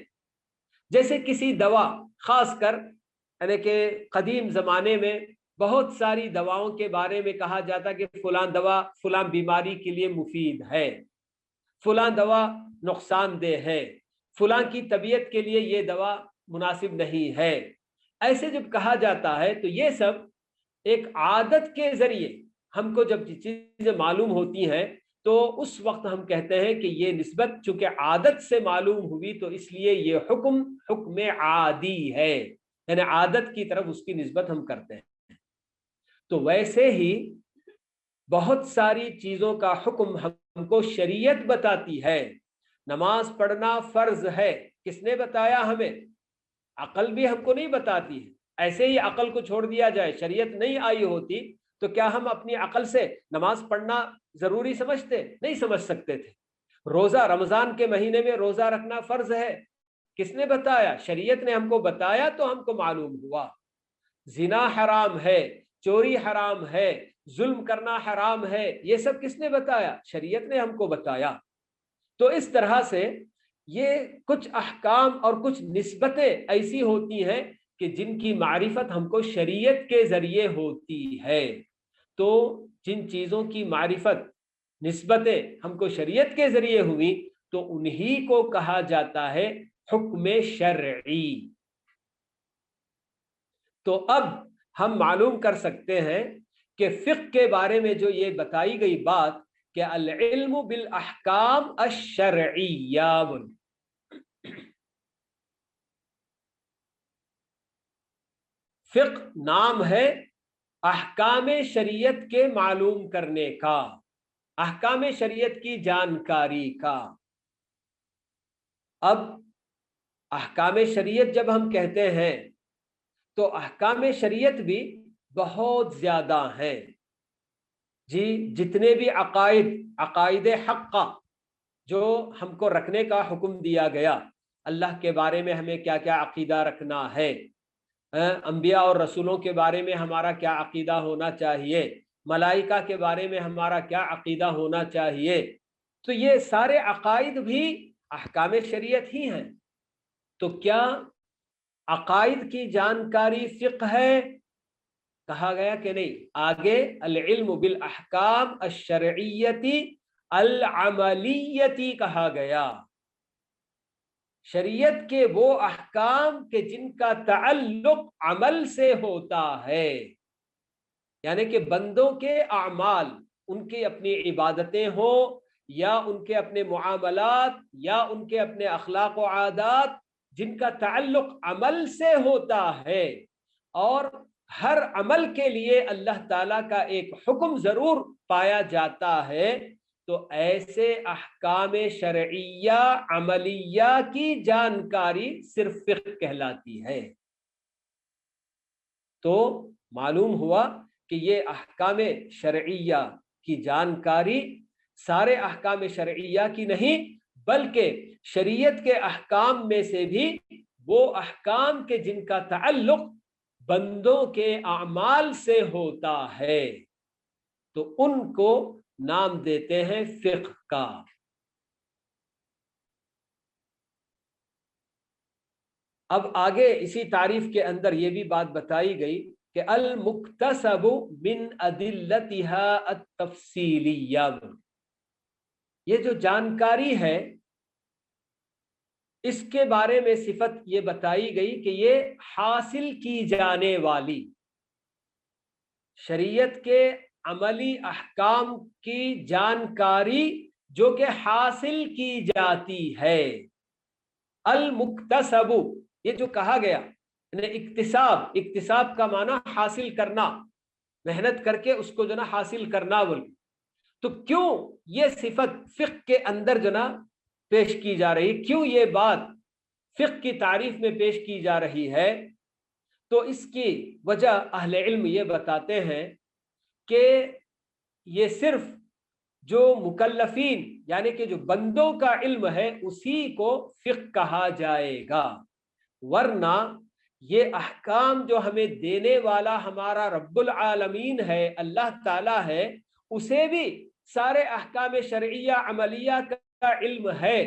B: جیسے کسی دوا، خاص کر یعنی کہ قدیم زمانے میں بہت ساری دواؤں کے بارے میں کہا جاتا کہ فلاں دوا فلاں بیماری کے لیے مفید ہے، فلاں دوا نقصان دہ ہے، فلاں کی طبیعت کے لیے یہ دوا مناسب نہیں ہے. ایسے جب کہا جاتا ہے تو یہ سب ایک عادت کے ذریعے ہم کو جب چیزیں معلوم ہوتی ہیں تو اس وقت ہم کہتے ہیں کہ یہ نسبت چونکہ عادت سے معلوم ہوئی تو اس لیے یہ حکم عادی ہے، یعنی عادت کی طرف اس کی نسبت ہم کرتے ہیں. تو ویسے ہی بہت ساری چیزوں کا حکم ہم کو شریعت بتاتی ہے. نماز پڑھنا فرض ہے، کس نے بتایا ہمیں؟ عقل بھی ہم کو نہیں بتاتی ہے. ایسے ہی عقل کو چھوڑ دیا جائے، شریعت نہیں آئی ہوتی تو کیا ہم اپنی عقل سے نماز پڑھنا ضروری سمجھتے؟ نہیں سمجھ سکتے تھے. روزہ، رمضان کے مہینے میں روزہ رکھنا فرض ہے، کس نے بتایا؟ شریعت نے ہم کو بتایا تو ہم کو معلوم ہوا. زنا حرام ہے، چوری حرام ہے، ظلم کرنا حرام ہے، یہ سب کس نے بتایا؟ شریعت نے ہم کو بتایا. تو اس طرح سے یہ کچھ احکام اور کچھ نسبتیں ایسی ہوتی ہیں کہ جن کی معرفت ہم کو شریعت کے ذریعے ہوتی ہے. تو جن چیزوں کی معرفت، نسبتیں ہم کو شریعت کے ذریعے ہوئی تو انہی کو کہا جاتا ہے حکم شرعی. تو اب ہم معلوم کر سکتے ہیں کہ فقہ کے بارے میں جو یہ بتائی گئی بات کہ العلم بالاحکام الشرعیہ، فقہ نام ہے احکام شریعت کے معلوم کرنے کا، احکام شریعت کی جانکاری کا. اب احکام شریعت جب ہم کہتے ہیں تو احکام شریعت بھی بہت زیادہ ہیں. جی جتنے بھی عقائد حقہ جو ہم کو رکھنے کا حکم دیا گیا، اللہ کے بارے میں ہمیں کیا کیا عقیدہ رکھنا ہے، انبیاء اور رسولوں کے بارے میں ہمارا کیا عقیدہ ہونا چاہیے، ملائکہ کے بارے میں ہمارا کیا عقیدہ ہونا چاہیے، تو یہ سارے عقائد بھی احکام شریعت ہی ہیں. تو کیا عقائد کی جانکاری فقہ ہے؟ کہا گیا کہ نہیں. آگے العلم بالاحکام الشرعیتی العملیتی کہا گیا. شریعت کے وہ احکام کہ جن کا تعلق عمل سے ہوتا ہے، یعنی کہ بندوں کے اعمال، ان کی اپنی عبادتیں ہوں یا ان کے اپنے معاملات یا ان کے اپنے اخلاق و عادات، جن کا تعلق عمل سے ہوتا ہے، اور ہر عمل کے لیے اللہ تعالیٰ کا ایک حکم ضرور پایا جاتا ہے، تو ایسے احکام شرعیہ عملیہ کی جانکاری صرف فقہ کہلاتی ہے۔ تو معلوم ہوا کہ یہ احکام شرعیہ کی جانکاری سارے احکام شرعیہ کی نہیں، بلکہ شریعت کے احکام میں سے بھی وہ احکام کے جن کا تعلق بندوں کے اعمال سے ہوتا ہے، تو ان کو نام دیتے ہیں فقہ کا۔ اب آگے اسی تعریف کے اندر یہ بھی بات بتائی گئی کہ المکتسب من ادلتها التفصیلیہ، یہ جو جانکاری ہے اس کے بارے میں صفت یہ بتائی گئی کہ یہ حاصل کی جانے والی، شریعت کے عملی احکام کی جانکاری جو کہ حاصل کی جاتی ہے۔ المکتسب، یہ جو کہا گیا اکتساب کا معنی حاصل کرنا، محنت کر کے اس کو جو نا حاصل کرنا بول، تو کیوں یہ صفت فقہ کے اندر جو نا پیش کی جا رہی، کیوں یہ بات فقہ کی تعریف میں پیش کی جا رہی ہے؟ تو اس کی وجہ اہل علم یہ بتاتے ہیں کہ یہ صرف جو مکلفین یعنی کہ جو بندوں کا علم ہے اسی کو فقہ کہا جائے گا، ورنہ یہ احکام جو ہمیں دینے والا ہمارا رب العالمین ہے، اللہ تعالی ہے، اسے بھی سارے احکام شرعیہ عملیہ کا علم ہے،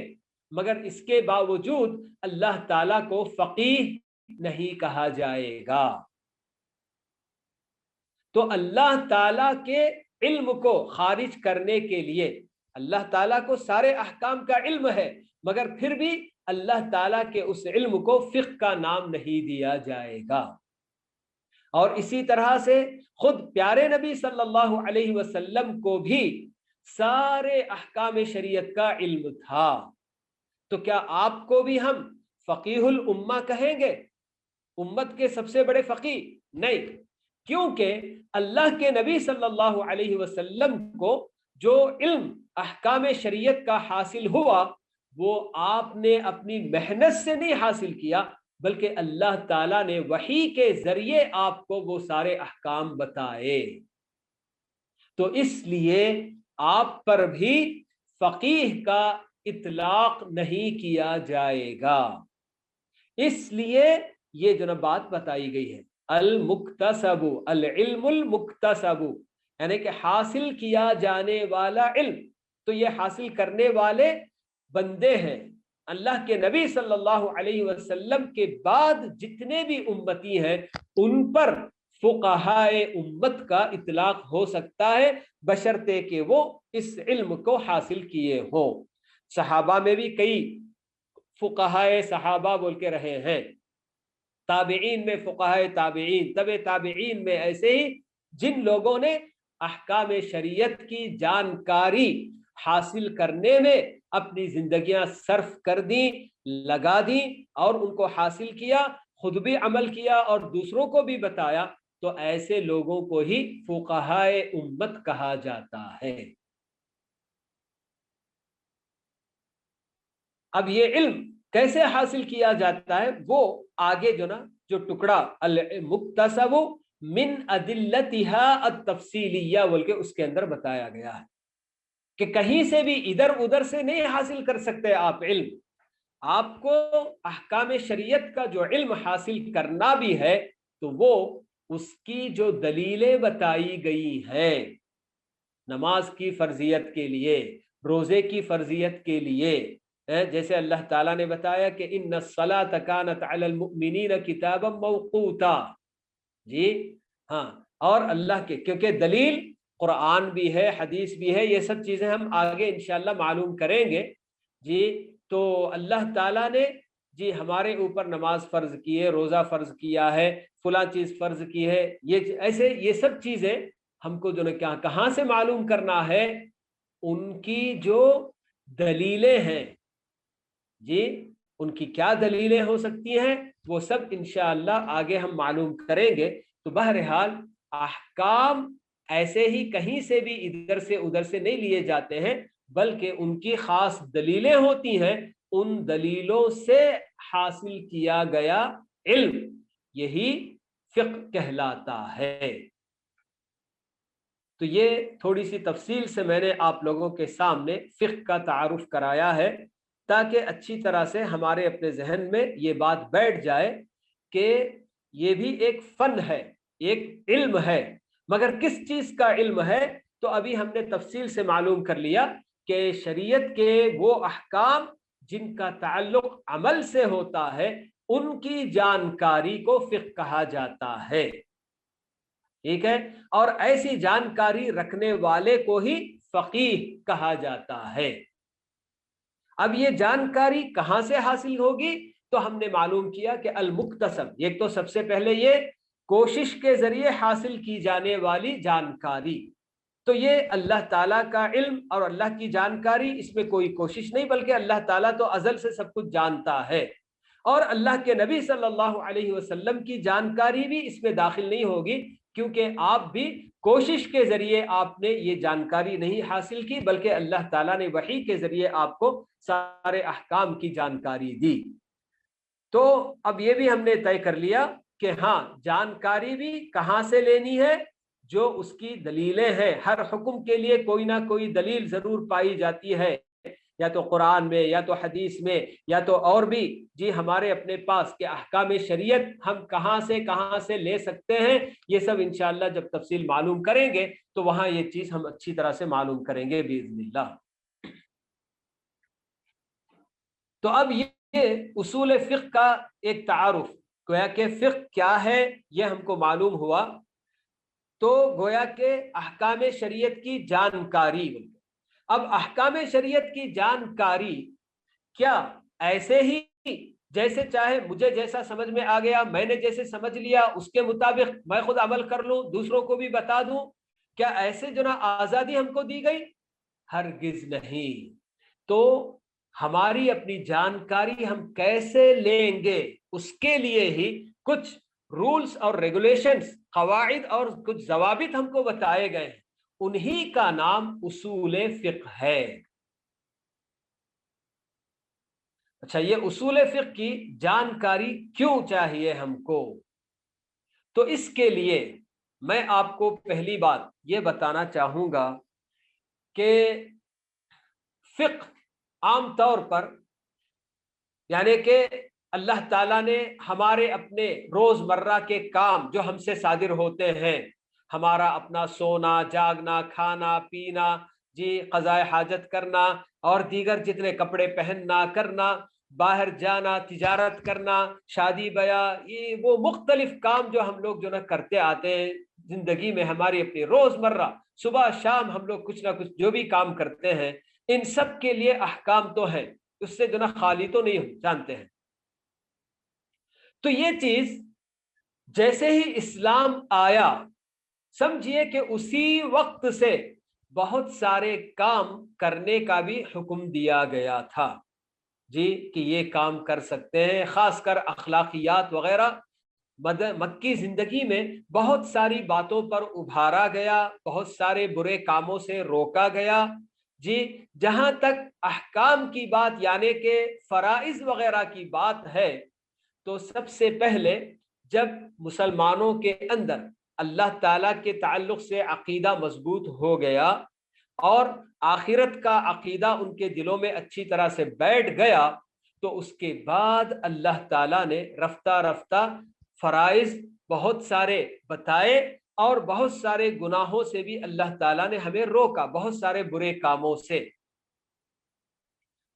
B: مگر اس کے باوجود اللہ تعالی کو فقیہ نہیں کہا جائے گا۔ تو اللہ تعالی کے علم کو خارج کرنے کے لیے، اللہ تعالیٰ کو سارے احکام کا علم ہے، مگر پھر بھی اللہ تعالیٰ کے اس علم کو فقہ کا نام نہیں دیا جائے گا۔ اور اسی طرح سے خود پیارے نبی صلی اللہ علیہ وسلم کو بھی سارے احکام شریعت کا علم تھا، تو کیا آپ کو بھی ہم فقیہ الامہ کہیں گے، امت کے سب سے بڑے فقیہ؟ نہیں، کیونکہ اللہ کے نبی صلی اللہ علیہ وسلم کو جو علم احکام شریعت کا حاصل ہوا وہ آپ نے اپنی محنت سے نہیں حاصل کیا، بلکہ اللہ تعالیٰ نے وحی کے ذریعے آپ کو وہ سارے احکام بتائے۔ تو اس لیے آپ پر بھی فقیہ کا اطلاق نہیں کیا جائے گا، اس لیے یہ جو بات بتائی گئی ہے المکتسب، العلم المکتسب، یعنی کہ حاصل کیا جانے والا علم، تو یہ حاصل کرنے والے بندے ہیں۔ اللہ کے نبی صلی اللہ علیہ وسلم کے بعد جتنے بھی امتی ہیں ان پر فقہائے امت کا اطلاق ہو سکتا ہے، بشرطے کہ وہ اس علم کو حاصل کیے ہوں۔ صحابہ میں بھی کئی فقہائے صحابہ بول کے رہے ہیں، تابعین میں فقہائے تابعین، تبع تابعین میں ایسے ہی جن لوگوں نے احکام شریعت کی جانکاری حاصل کرنے میں اپنی زندگیاں صرف کر دیں، لگا دیں اور ان کو حاصل کیا، خود بھی عمل کیا اور دوسروں کو بھی بتایا، تو ایسے لوگوں کو ہی فقہائے امت کہا جاتا ہے۔ اب یہ علم کیسے حاصل کیا جاتا ہے وہ آگے جو ٹکڑا المکتسب من ادلتها التفصیلیہ بول کے اس کے اندر بتایا گیا ہے کہ کہیں سے بھی ادھر ادھر سے نہیں حاصل کر سکتے آپ علم، آپ کو احکام شریعت کا جو علم حاصل کرنا بھی ہے تو وہ اس کی جو دلیلیں بتائی گئی ہیں، نماز کی فرضیت کے لیے، روزے کی فرضیت کے لیے، جیسے اللہ تعالیٰ نے بتایا کہ ان الصلاۃ کانت علی المؤمنین کتابا موقوتا، جی ہاں، اور اللہ کے کیونکہ دلیل قرآن بھی ہے، حدیث بھی ہے، یہ سب چیزیں ہم آگے انشاءاللہ معلوم کریں گے، جی تو اللہ تعالیٰ نے جی ہمارے اوپر نماز فرض کی ہے، روزہ فرض کیا ہے، فلاں چیز فرض کی ہے، یہ سب چیزیں ہم کو جو ہے کہاں سے معلوم کرنا ہے؟ ان کی جو دلیلیں ہیں، جی ان کی کیا دلیلیں ہو سکتی ہیں، وہ سب انشاءاللہ آگے ہم معلوم کریں گے۔ تو بہرحال احکام ایسے ہی کہیں سے بھی ادھر سے ادھر سے نہیں لیے جاتے ہیں، بلکہ ان کی خاص دلیلیں ہوتی ہیں، ان دلیلوں سے حاصل کیا گیا علم یہی فقہ کہلاتا ہے۔ تو یہ تھوڑی سی تفصیل سے میں نے آپ لوگوں کے سامنے فقہ کا تعارف کرایا ہے، تاکہ اچھی طرح سے ہمارے اپنے ذہن میں یہ بات بیٹھ جائے کہ یہ بھی ایک فن ہے، ایک علم ہے، مگر کس چیز کا علم ہے؟ تو ابھی ہم نے تفصیل سے معلوم کر لیا کہ شریعت کے وہ احکام جن کا تعلق عمل سے ہوتا ہے، ان کی جانکاری کو فقہ کہا جاتا ہے، ٹھیک ہے؟ اور ایسی جانکاری رکھنے والے کو ہی فقیہ کہا جاتا ہے۔ اب یہ جانکاری کہاں سے حاصل ہوگی؟ تو ہم نے معلوم کیا کہ المکتسب، ایک تو سب سے پہلے یہ کوشش کے ذریعے حاصل کی جانے والی جانکاری، تو یہ اللہ تعالیٰ کا علم اور اللہ کی جانکاری، اس میں کوئی کوشش نہیں، بلکہ اللہ تعالیٰ تو ازل سے سب کچھ جانتا ہے، اور اللہ کے نبی صلی اللہ علیہ وسلم کی جانکاری بھی اس میں داخل نہیں ہوگی، کیونکہ آپ بھی کوشش کے ذریعے آپ نے یہ جانکاری نہیں حاصل کی، بلکہ اللہ تعالیٰ نے وحی کے ذریعے آپ کو سارے احکام کی جانکاری دی۔ تو اب یہ بھی ہم نے طے کر لیا کہ ہاں جانکاری بھی کہاں سے لینی ہے؟ جو اس کی دلیلیں ہیں، ہر حکم کے لیے کوئی نہ کوئی دلیل ضرور پائی جاتی ہے، یا تو قرآن میں، یا تو حدیث میں، یا تو اور بھی جی ہمارے اپنے پاس کہ احکام شریعت ہم کہاں سے لے سکتے ہیں، یہ سب انشاءاللہ جب تفصیل معلوم کریں گے تو وہاں یہ چیز ہم اچھی طرح سے معلوم کریں گے باذن اللہ۔ تو اب یہ اصول فقہ کا ایک تعارف، گویا کہ فقہ کیا ہے یہ ہم کو معلوم ہوا، تو گویا کہ احکام شریعت کی جانکاری۔ اب احکام شریعت کی جانکاری کیا ایسے ہی جیسے چاہے مجھے جیسا سمجھ میں آ گیا، میں نے جیسے سمجھ لیا اس کے مطابق میں خود عمل کر لوں، دوسروں کو بھی بتا دوں، کیا ایسے جو نا آزادی ہم کو دی گئی؟ ہرگز نہیں۔ تو ہماری اپنی جانکاری ہم کیسے لیں گے، اس کے لیے ہی کچھ رولز اور ریگولیشنز، قواعد اور کچھ ضوابط ہم کو بتائے گئے ہیں، انہی کا نام اصول فقہ ہے۔ اچھا، یہ اصول فقہ کی جانکاری کیوں چاہیے ہم کو؟ تو اس کے لیے میں آپ کو پہلی بات یہ بتانا چاہوں گا کہ فقہ عام طور پر یعنی کہ اللہ تعالیٰ نے ہمارے اپنے روزمرہ کے کام جو ہم سے صادر ہوتے ہیں، ہمارا اپنا سونا، جاگنا، کھانا پینا، جی قضاء حاجت کرنا، اور دیگر جتنے کپڑے پہننا کرنا، باہر جانا، تجارت کرنا، شادی بیاہ، یہ وہ مختلف کام جو ہم لوگ جو نا کرتے آتے ہیں زندگی میں، ہماری اپنی روزمرہ صبح شام ہم لوگ کچھ نہ کچھ جو بھی کام کرتے ہیں، ان سب کے لیے احکام تو ہیں، اس سے جو نا خالی تو نہیں جانتے ہیں۔ تو یہ چیز جیسے ہی اسلام آیا، سمجھیے کہ اسی وقت سے بہت سارے کام کرنے کا بھی حکم دیا گیا تھا، جی کہ یہ کام کر سکتے ہیں، خاص کر اخلاقیات وغیرہ مکی زندگی میں بہت ساری باتوں پر ابھارا گیا، بہت سارے برے کاموں سے روکا گیا، جی جہاں تک احکام کی بات یعنی کہ فرائض وغیرہ کی بات ہے، تو سب سے پہلے جب مسلمانوں کے اندر اللہ تعالیٰ کے تعلق سے عقیدہ مضبوط ہو گیا اور آخرت کا عقیدہ ان کے دلوں میں اچھی طرح سے بیٹھ گیا، تو اس کے بعد اللہ تعالیٰ نے رفتہ رفتہ فرائض بہت سارے بتائے، اور بہت سارے گناہوں سے بھی اللہ تعالیٰ نے ہمیں روکا، بہت سارے برے کاموں سے۔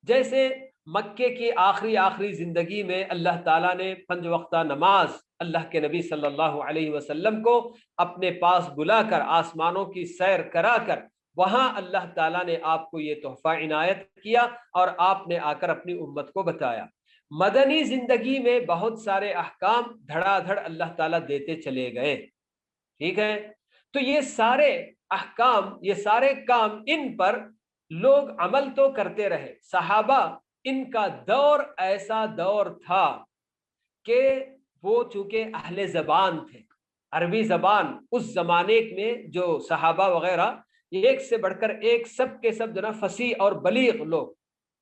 B: جیسے مکے کی آخری زندگی میں اللہ تعالیٰ نے 5 وقتہ نماز اللہ کے نبی صلی اللہ علیہ وسلم کو اپنے پاس بلا کر، آسمانوں کی سیر کرا کر، وہاں اللہ تعالیٰ نے آپ کو یہ تحفہ عنایت کیا، اور آپ نے آ کر اپنی امت کو بتایا۔ مدنی زندگی میں بہت سارے احکام دھڑا دھڑ اللہ تعالیٰ دیتے چلے گئے، ٹھیک ہے؟ تو یہ سارے احکام، یہ سارے کام، ان پر لوگ عمل تو کرتے رہے۔ صحابہ، ان کا دور ایسا دور تھا کہ وہ چونکہ اہل زبان تھے، عربی زبان اس زمانے میں جو صحابہ وغیرہ ایک سے بڑھ کر ایک، سب کے سب جو نا فصیح اور بلیغ لوگ،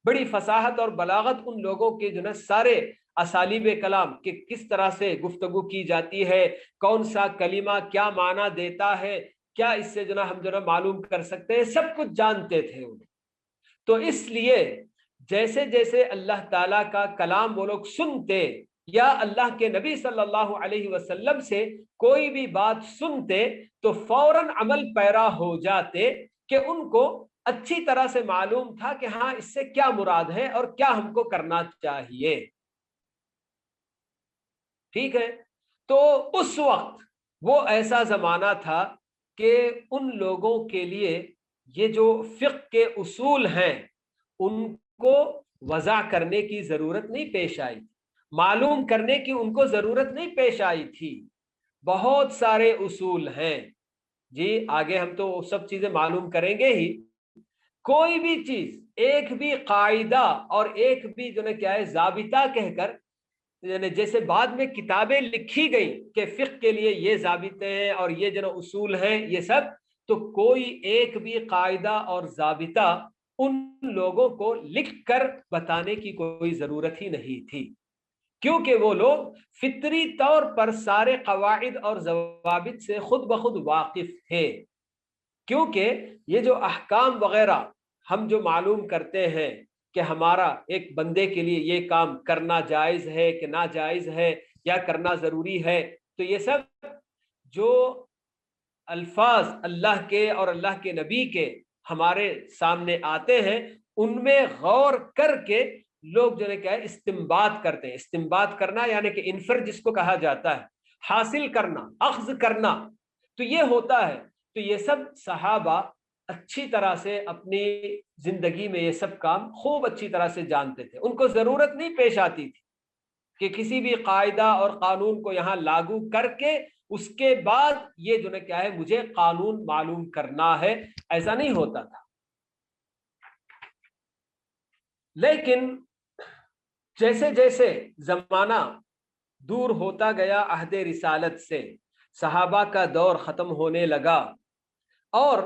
B: بڑی فصاحت اور بلاغت ان لوگوں کے جو نا سارے اسالیب کلام کہ کس طرح سے گفتگو کی جاتی ہے، کون سا کلمہ کیا معنی دیتا ہے، کیا اس سے جو نا ہم جو نا معلوم کر سکتے ہیں، سب کچھ جانتے تھے انہیں۔ تو اس لیے جیسے جیسے اللہ تعالیٰ کا کلام وہ لوگ سنتے یا اللہ کے نبی صلی اللہ علیہ وسلم سے کوئی بھی بات سنتے تو فوراً عمل پیرا ہو جاتے کہ ان کو اچھی طرح سے معلوم تھا کہ ہاں اس سے کیا مراد ہے اور کیا ہم کو کرنا چاہیے، ٹھیک ہے؟ تو اس وقت وہ ایسا زمانہ تھا کہ ان لوگوں کے لیے یہ جو فقہ کے اصول ہیں ان کو وضع کرنے کی ضرورت نہیں پیش آئی، معلوم کرنے کی ان کو ضرورت نہیں پیش آئی تھی۔ بہت سارے اصول ہیں جی، آگے ہم تو سب چیزیں معلوم کریں گے ہی۔ کوئی بھی چیز، ایک بھی قاعدہ اور ایک بھی جو ہے کیا ہے ضابطہ کہہ کر، یعنی جیسے بعد میں کتابیں لکھی گئی کہ فقہ کے لیے یہ ضابطے ہیں اور یہ جو اصول ہیں یہ سب، تو کوئی ایک بھی قاعدہ اور ضابطہ ان لوگوں کو لکھ کر بتانے کی کوئی ضرورت ہی نہیں تھی، کیونکہ وہ لوگ فطری طور پر سارے قواعد اور ضوابط سے خود بخود واقف تھے۔ کیونکہ یہ جو احکام وغیرہ ہم جو معلوم کرتے ہیں کہ ہمارا ایک بندے کے لیے یہ کام کرنا جائز ہے کہ ناجائز ہے یا کرنا ضروری ہے، تو یہ سب جو الفاظ اللہ کے اور اللہ کے نبی کے ہمارے سامنے آتے ہیں ان میں غور کر کے لوگ جو ہے کیا ہے استنباط کرتے ہیں۔ استنباط کرنا یعنی کہ انفر جس کو کہا جاتا ہے، حاصل کرنا، اخذ کرنا، تو یہ ہوتا ہے۔ تو یہ سب صحابہ اچھی طرح سے اپنی زندگی میں یہ سب کام خوب اچھی طرح سے جانتے تھے، ان کو ضرورت نہیں پیش آتی تھی کہ کسی بھی قاعدہ اور قانون کو یہاں لاگو کر کے اس کے بعد یہ جو ہے کیا ہے مجھے قانون معلوم کرنا ہے، ایسا نہیں ہوتا تھا۔ لیکن جیسے جیسے زمانہ دور ہوتا گیا عہد رسالت سے، صحابہ کا دور ختم ہونے لگا، اور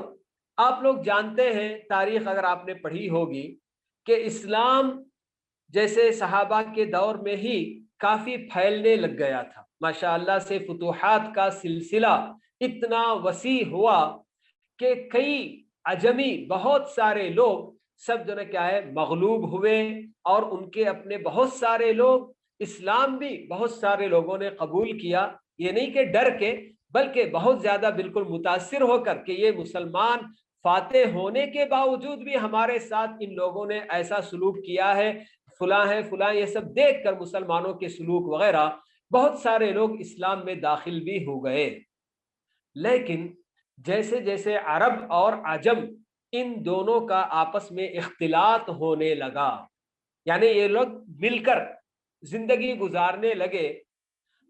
B: آپ لوگ جانتے ہیں تاریخ اگر آپ نے پڑھی ہوگی کہ اسلام جیسے صحابہ کے دور میں ہی کافی پھیلنے لگ گیا تھا، ماشاء اللہ سے فتوحات کا سلسلہ اتنا وسیع ہوا کہ کئی عجمی بہت سارے لوگ سب جو ہے کیا ہے مغلوب ہوئے، اور ان کے اپنے بہت سارے لوگ، اسلام بھی بہت سارے لوگوں نے قبول کیا، یہ نہیں کہ ڈر کے بلکہ بہت زیادہ بالکل متاثر ہو کر کہ یہ مسلمان فاتح ہونے کے باوجود بھی ہمارے ساتھ ان لوگوں نے ایسا سلوک کیا ہے، فلاں ہے فلاں، یہ سب دیکھ کر مسلمانوں کے سلوک وغیرہ بہت سارے لوگ اسلام میں داخل بھی ہو گئے۔ لیکن جیسے جیسے عرب اور عجم ان دونوں کا آپس میں اختلاط ہونے لگا، یعنی یہ لوگ مل کر زندگی گزارنے لگے،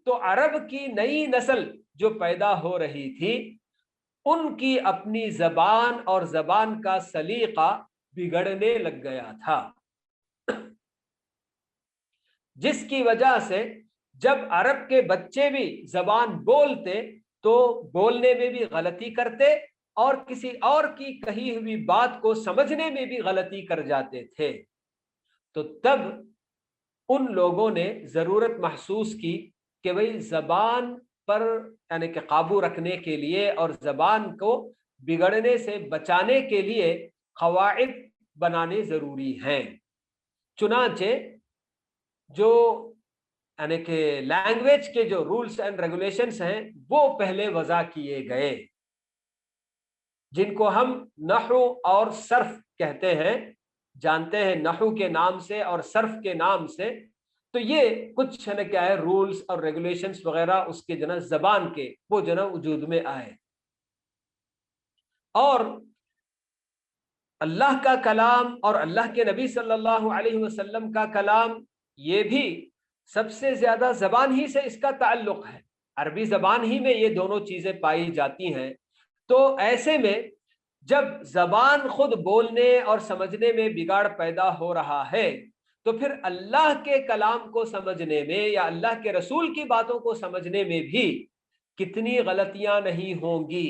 B: تو عرب کی نئی نسل جو پیدا ہو رہی تھی ان کی اپنی زبان اور زبان کا سلیقہ بگڑنے لگ گیا تھا، جس کی وجہ سے جب عرب کے بچے بھی زبان بولتے تو بولنے میں بھی غلطی کرتے اور کسی اور کی کہی ہوئی بات کو سمجھنے میں بھی غلطی کر جاتے تھے۔ تو تب ان لوگوں نے ضرورت محسوس کی کہ بھئی زبان پر یعنی کہ قابو رکھنے کے لیے اور زبان کو بگڑنے سے بچانے کے لیے قواعد بنانے ضروری ہیں۔ چنانچہ جو یعنی کہ لینگویج کے جو رولز اینڈ ریگولیشنز ہیں وہ پہلے وضع کیے گئے، جن کو ہم نحو اور صرف کہتے ہیں، جانتے ہیں نحو کے نام سے اور صرف کے نام سے۔ تو یہ کچھ ہے نا کیا ہے رولز اور ریگولیشنز وغیرہ اس کے جو نا زبان کے وہ جو نا وجود میں آئے، اور اللہ کا کلام اور اللہ کے نبی صلی اللہ علیہ وسلم کا کلام یہ بھی سب سے زیادہ زبان ہی سے اس کا تعلق ہے، عربی زبان ہی میں یہ دونوں چیزیں پائی جاتی ہیں۔ تو ایسے میں جب زبان خود بولنے اور سمجھنے میں بگاڑ پیدا ہو رہا ہے تو پھر اللہ کے کلام کو سمجھنے میں یا اللہ کے رسول کی باتوں کو سمجھنے میں بھی کتنی غلطیاں نہیں ہوں گی،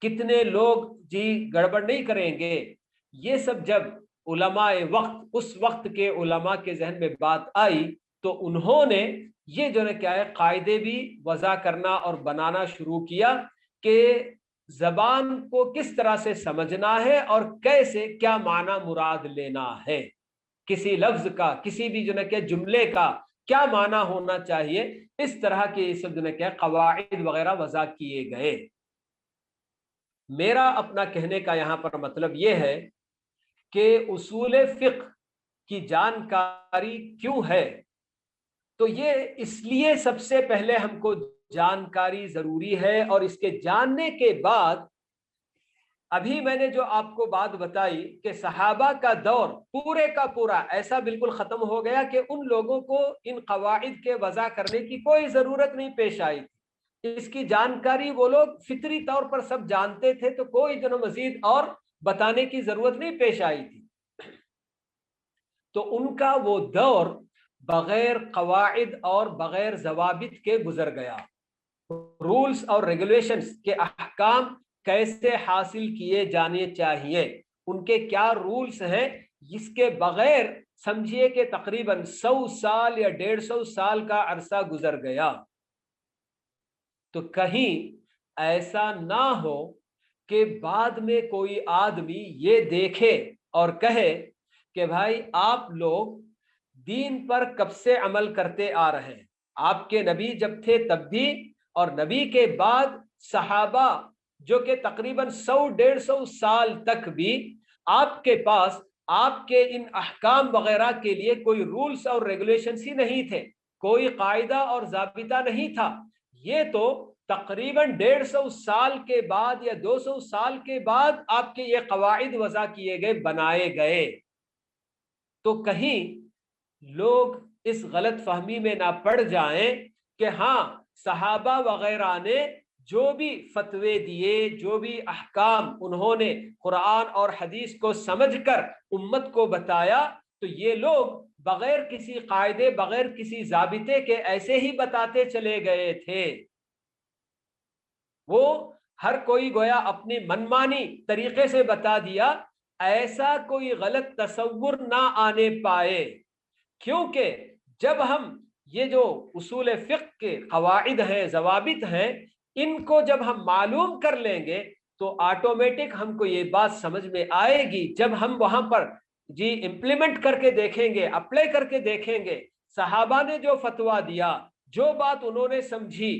B: کتنے لوگ جی گڑبڑ نہیں کریں گے۔ یہ سب جب علماء وقت، اس وقت کے علماء کے ذہن میں بات آئی تو انہوں نے یہ جو ہے کیا ہے قاعدے بھی وضع کرنا اور بنانا شروع کیا کہ زبان کو کس طرح سے سمجھنا ہے اور کیسے کیا معنی مراد لینا ہے، کسی لفظ کا، کسی بھی جو ہے کہ جملے کا کیا معنی ہونا چاہیے، اس طرح کے یہ سب جو ہے کہ قواعد وغیرہ وضع کیے گئے۔ میرا اپنا کہنے کا یہاں پر مطلب یہ ہے کہ اصول فقہ کی جانکاری کیوں ہے، تو یہ اس لیے سب سے پہلے ہم کو جانکاری ضروری ہے، اور اس کے جاننے کے بعد ابھی میں نے جو آپ کو بات بتائی کہ صحابہ کا دور پورے کا پورا ایسا بالکل ختم ہو گیا کہ ان لوگوں کو ان قواعد کے وضع کرنے کی کوئی ضرورت نہیں پیش آئی تھی، اس کی جانکاری وہ لوگ فطری طور پر سب جانتے تھے، تو کوئی جو مزید اور بتانے کی ضرورت نہیں پیش آئی تھی۔ تو ان کا وہ دور بغیر قواعد اور بغیر ضوابط کے گزر گیا۔ رولز اور ریگولیشنز کے احکام کیسے حاصل کیے جانے چاہیے، ان کے کیا رولز ہیں، جس کے بغیر سمجھیے کہ تقریباً 100 سال یا 150 سال کا عرصہ گزر گیا۔ تو کہیں ایسا نہ ہو کہ بعد میں کوئی آدمی یہ دیکھے اور کہے کہ بھائی آپ لوگ دین پر کب سے عمل کرتے آ رہے ہیں، آپ کے نبی جب تھے تب بھی، اور نبی کے بعد صحابہ جو کہ تقریباً 100-150 سال تک بھی آپ کے پاس آپ کے ان احکام وغیرہ کے لیے کوئی رولز اور ریگولیشنز ہی نہیں تھے، کوئی قاعدہ اور ضابطہ نہیں تھا۔ یہ تو تقریباً 150 سال کے بعد یا 200 سال کے بعد آپ کے یہ قواعد وضع کیے گئے، بنائے گئے۔ تو کہیں لوگ اس غلط فہمی میں نہ پڑ جائیں کہ ہاں صحابہ وغیرہ نے جو بھی فتوے دیے، جو بھی احکام انہوں نے قرآن اور حدیث کو سمجھ کر امت کو بتایا، تو یہ لوگ بغیر کسی قاعدے، بغیر کسی ضابطے کے ایسے ہی بتاتے چلے گئے تھے۔ وہ ہر کوئی گویا اپنی منمانی طریقے سے بتا دیا، ایسا کوئی غلط تصور نہ آنے پائے، کیونکہ جب ہم یہ جو اصول فقہ کے قواعد ہیں، ضوابط ہیں، ان کو جب ہم معلوم کر لیں گے تو آٹومیٹک ہم کو یہ بات سمجھ میں آئے گی، جب ہم وہاں پر جی امپلیمنٹ کر کے دیکھیں گے، اپلائی کر کے دیکھیں گے، صحابہ نے جو فتویٰ دیا، جو بات انہوں نے سمجھی،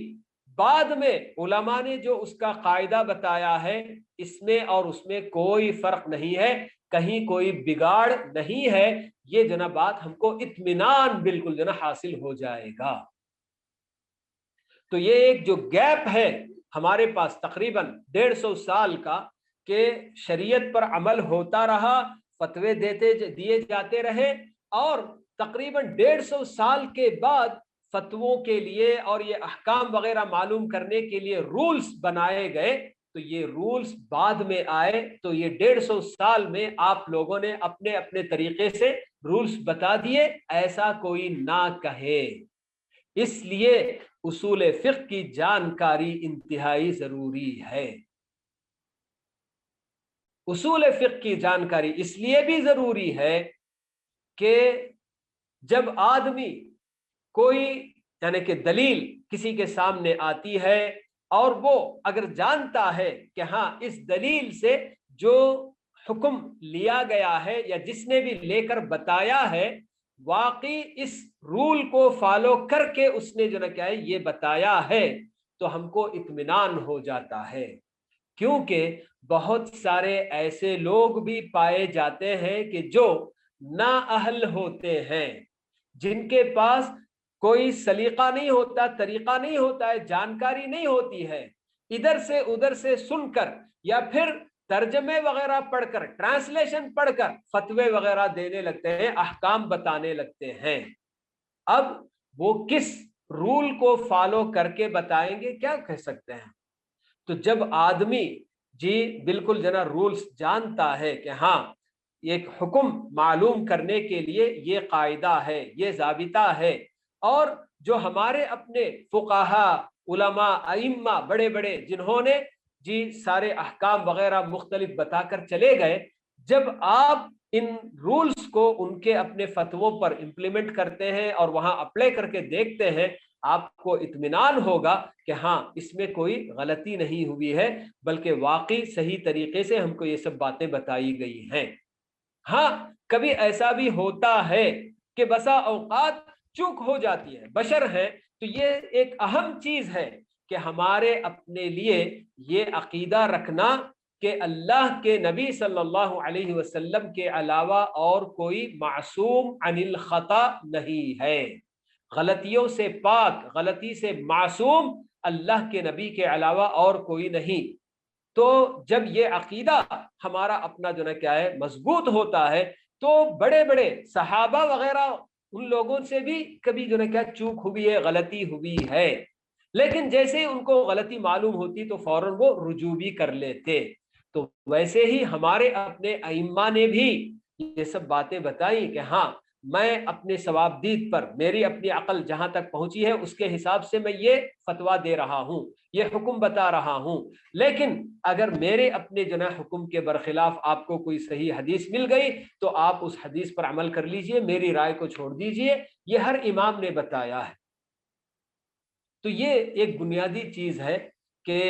B: بعد میں علماء نے جو اس کا قاعدہ بتایا ہے، اس میں اور اس میں کوئی فرق نہیں ہے، کہیں کوئی بگاڑ نہیں ہے، یہ جو نا بات ہم کو اطمینان بالکل جو نا حاصل ہو جائے گا۔ تو یہ ایک جو گیپ ہے ہمارے پاس تقریباً 150 سال کا، کہ شریعت پر عمل ہوتا رہا، فتوے دیے جاتے رہے، اور تقریباً 150 سال کے بعد فتووں کے لیے اور یہ احکام وغیرہ معلوم کرنے کے لیے رولز بنائے گئے۔ تو یہ رولز بعد میں آئے، تو یہ 150 سال میں آپ لوگوں نے اپنے اپنے طریقے سے رولز بتا دیے، ایسا کوئی نہ کہے۔ اس لیے اصول فقہ کی جانکاری انتہائی ضروری ہے۔ اصول فقہ کی جانکاری اس لیے بھی ضروری ہے کہ جب آدمی کوئی یعنی کہ دلیل کسی کے سامنے آتی ہے اور وہ اگر جانتا ہے کہ ہاں اس دلیل سے جو حکم لیا گیا ہے یا جس نے بھی لے کر بتایا ہے واقعی اس رول کو فالو کر کے اس نے جو نہ کیا ہے یہ بتایا ہے، تو ہم کو اطمینان ہو جاتا ہے۔ کیونکہ بہت سارے ایسے لوگ بھی پائے جاتے ہیں کہ جو نااہل ہوتے ہیں، جن کے پاس کوئی سلیقہ نہیں ہوتا، طریقہ نہیں ہوتا ہے، جانکاری نہیں ہوتی ہے، ادھر سے ادھر سے سن کر یا پھر ترجمے وغیرہ پڑھ کر، ٹرانسلیشن پڑھ کر فتوے وغیرہ دینے لگتے ہیں، احکام بتانے لگتے ہیں۔ اب وہ کس رول کو فالو کر کے بتائیں گے، کیا کہہ سکتے ہیں؟ تو جب آدمی جی بالکل جنا رولز جانتا ہے کہ ہاں ایک حکم معلوم کرنے کے لیے یہ قاعدہ ہے، یہ ضابطہ ہے، اور جو ہمارے اپنے فقہا، علماء، ائمہ بڑے بڑے جنہوں نے جی سارے احکام وغیرہ مختلف بتا کر چلے گئے، جب آپ ان رولز کو ان کے اپنے فتووں پر امپلیمنٹ کرتے ہیں اور وہاں اپلائی کر کے دیکھتے ہیں، آپ کو اطمینان ہوگا کہ ہاں اس میں کوئی غلطی نہیں ہوئی ہے، بلکہ واقعی صحیح طریقے سے ہم کو یہ سب باتیں بتائی گئی ہیں۔ ہاں کبھی ایسا بھی ہوتا ہے کہ بسا اوقات چوک ہو جاتی ہے، بشر ہے، تو یہ ایک اہم چیز ہے کہ ہمارے اپنے لیے یہ عقیدہ رکھنا کہ اللہ کے نبی صلی اللہ علیہ وسلم کے علاوہ اور کوئی معصوم عن الخطا نہیں ہے، غلطیوں سے پاک، غلطی سے معصوم اللہ کے نبی کے علاوہ اور کوئی نہیں۔ تو جب یہ عقیدہ ہمارا اپنا جو ہے کیا ہے مضبوط ہوتا ہے، تو بڑے بڑے صحابہ وغیرہ ان لوگوں سے بھی کبھی جو ہے کیا چوک ہوئی ہے، غلطی ہوئی ہے، لیکن جیسے ہی ان کو غلطی معلوم ہوتی تو فوراً وہ رجوع بھی کر لیتے۔ تو ویسے ہی ہمارے اپنے ائمہ نے بھی یہ سب باتیں بتائی کہ ہاں میں اپنے ثوابدید پر، میری اپنی عقل جہاں تک پہنچی ہے اس کے حساب سے میں یہ فتویٰ دے رہا ہوں، یہ حکم بتا رہا ہوں، لیکن اگر میرے اپنے جو ہے حکم کے برخلاف آپ کو کوئی صحیح حدیث مل گئی تو آپ اس حدیث پر عمل کر لیجئے، میری رائے کو چھوڑ دیجئے، یہ ہر امام نے بتایا ہے۔ تو یہ ایک بنیادی چیز ہے کہ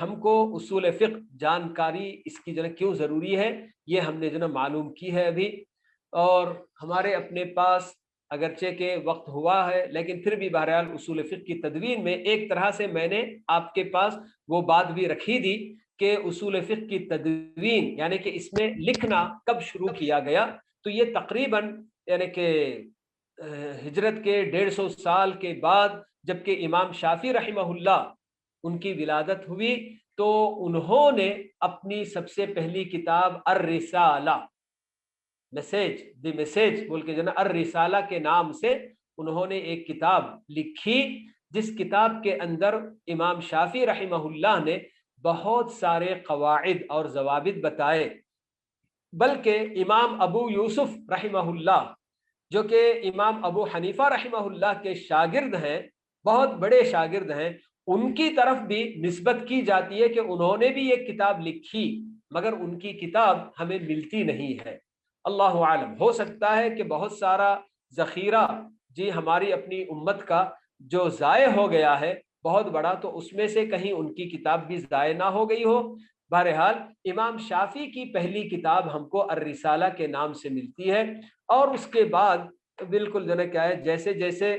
B: ہم کو اصول فقہ جانکاری اس کی جو ہے کیوں ضروری ہے، یہ ہم نے جو ہے معلوم کی ہے ابھی، اور ہمارے اپنے پاس اگرچہ کہ وقت ہوا ہے لیکن پھر بھی بہرحال اصول فقہ کی تدوین میں ایک طرح سے میں نے آپ کے پاس وہ بات بھی رکھی دی کہ اصول فقہ کی تدوین یعنی کہ اس میں لکھنا کب شروع کیا گیا، تو یہ تقریباً یعنی کہ ہجرت کے 150 سال کے بعد جبکہ امام شافعی رحمہ اللہ ان کی ولادت ہوئی تو انہوں نے اپنی سب سے پہلی کتاب الرسالہ، میسیج دی میسیج بول کے جو نا الرسالہ کے نام سے انہوں نے ایک کتاب لکھی، جس کتاب کے اندر امام شافعی رحمہ اللہ نے بہت سارے قواعد اور ضوابط بتائے، بلکہ امام ابو یوسف رحمہ اللہ جو کہ امام ابو حنیفہ رحمہ اللہ کے شاگرد ہیں، بہت بڑے شاگرد ہیں، ان کی طرف بھی نسبت کی جاتی ہے کہ انہوں نے بھی ایک کتاب لکھی، مگر ان کی کتاب ہمیں ملتی نہیں ہے، اللہ عالم، ہو سکتا ہے کہ بہت سارا ذخیرہ جی ہماری اپنی امت کا جو ضائع ہو گیا ہے بہت بڑا، تو اس میں سے کہیں ان کی کتاب بھی ضائع نہ ہو گئی ہو۔ بہرحال امام شافعی کی پہلی کتاب ہم کو الرسالہ کے نام سے ملتی ہے، اور اس کے بعد بالکل جو ہے کیا ہے جیسے جیسے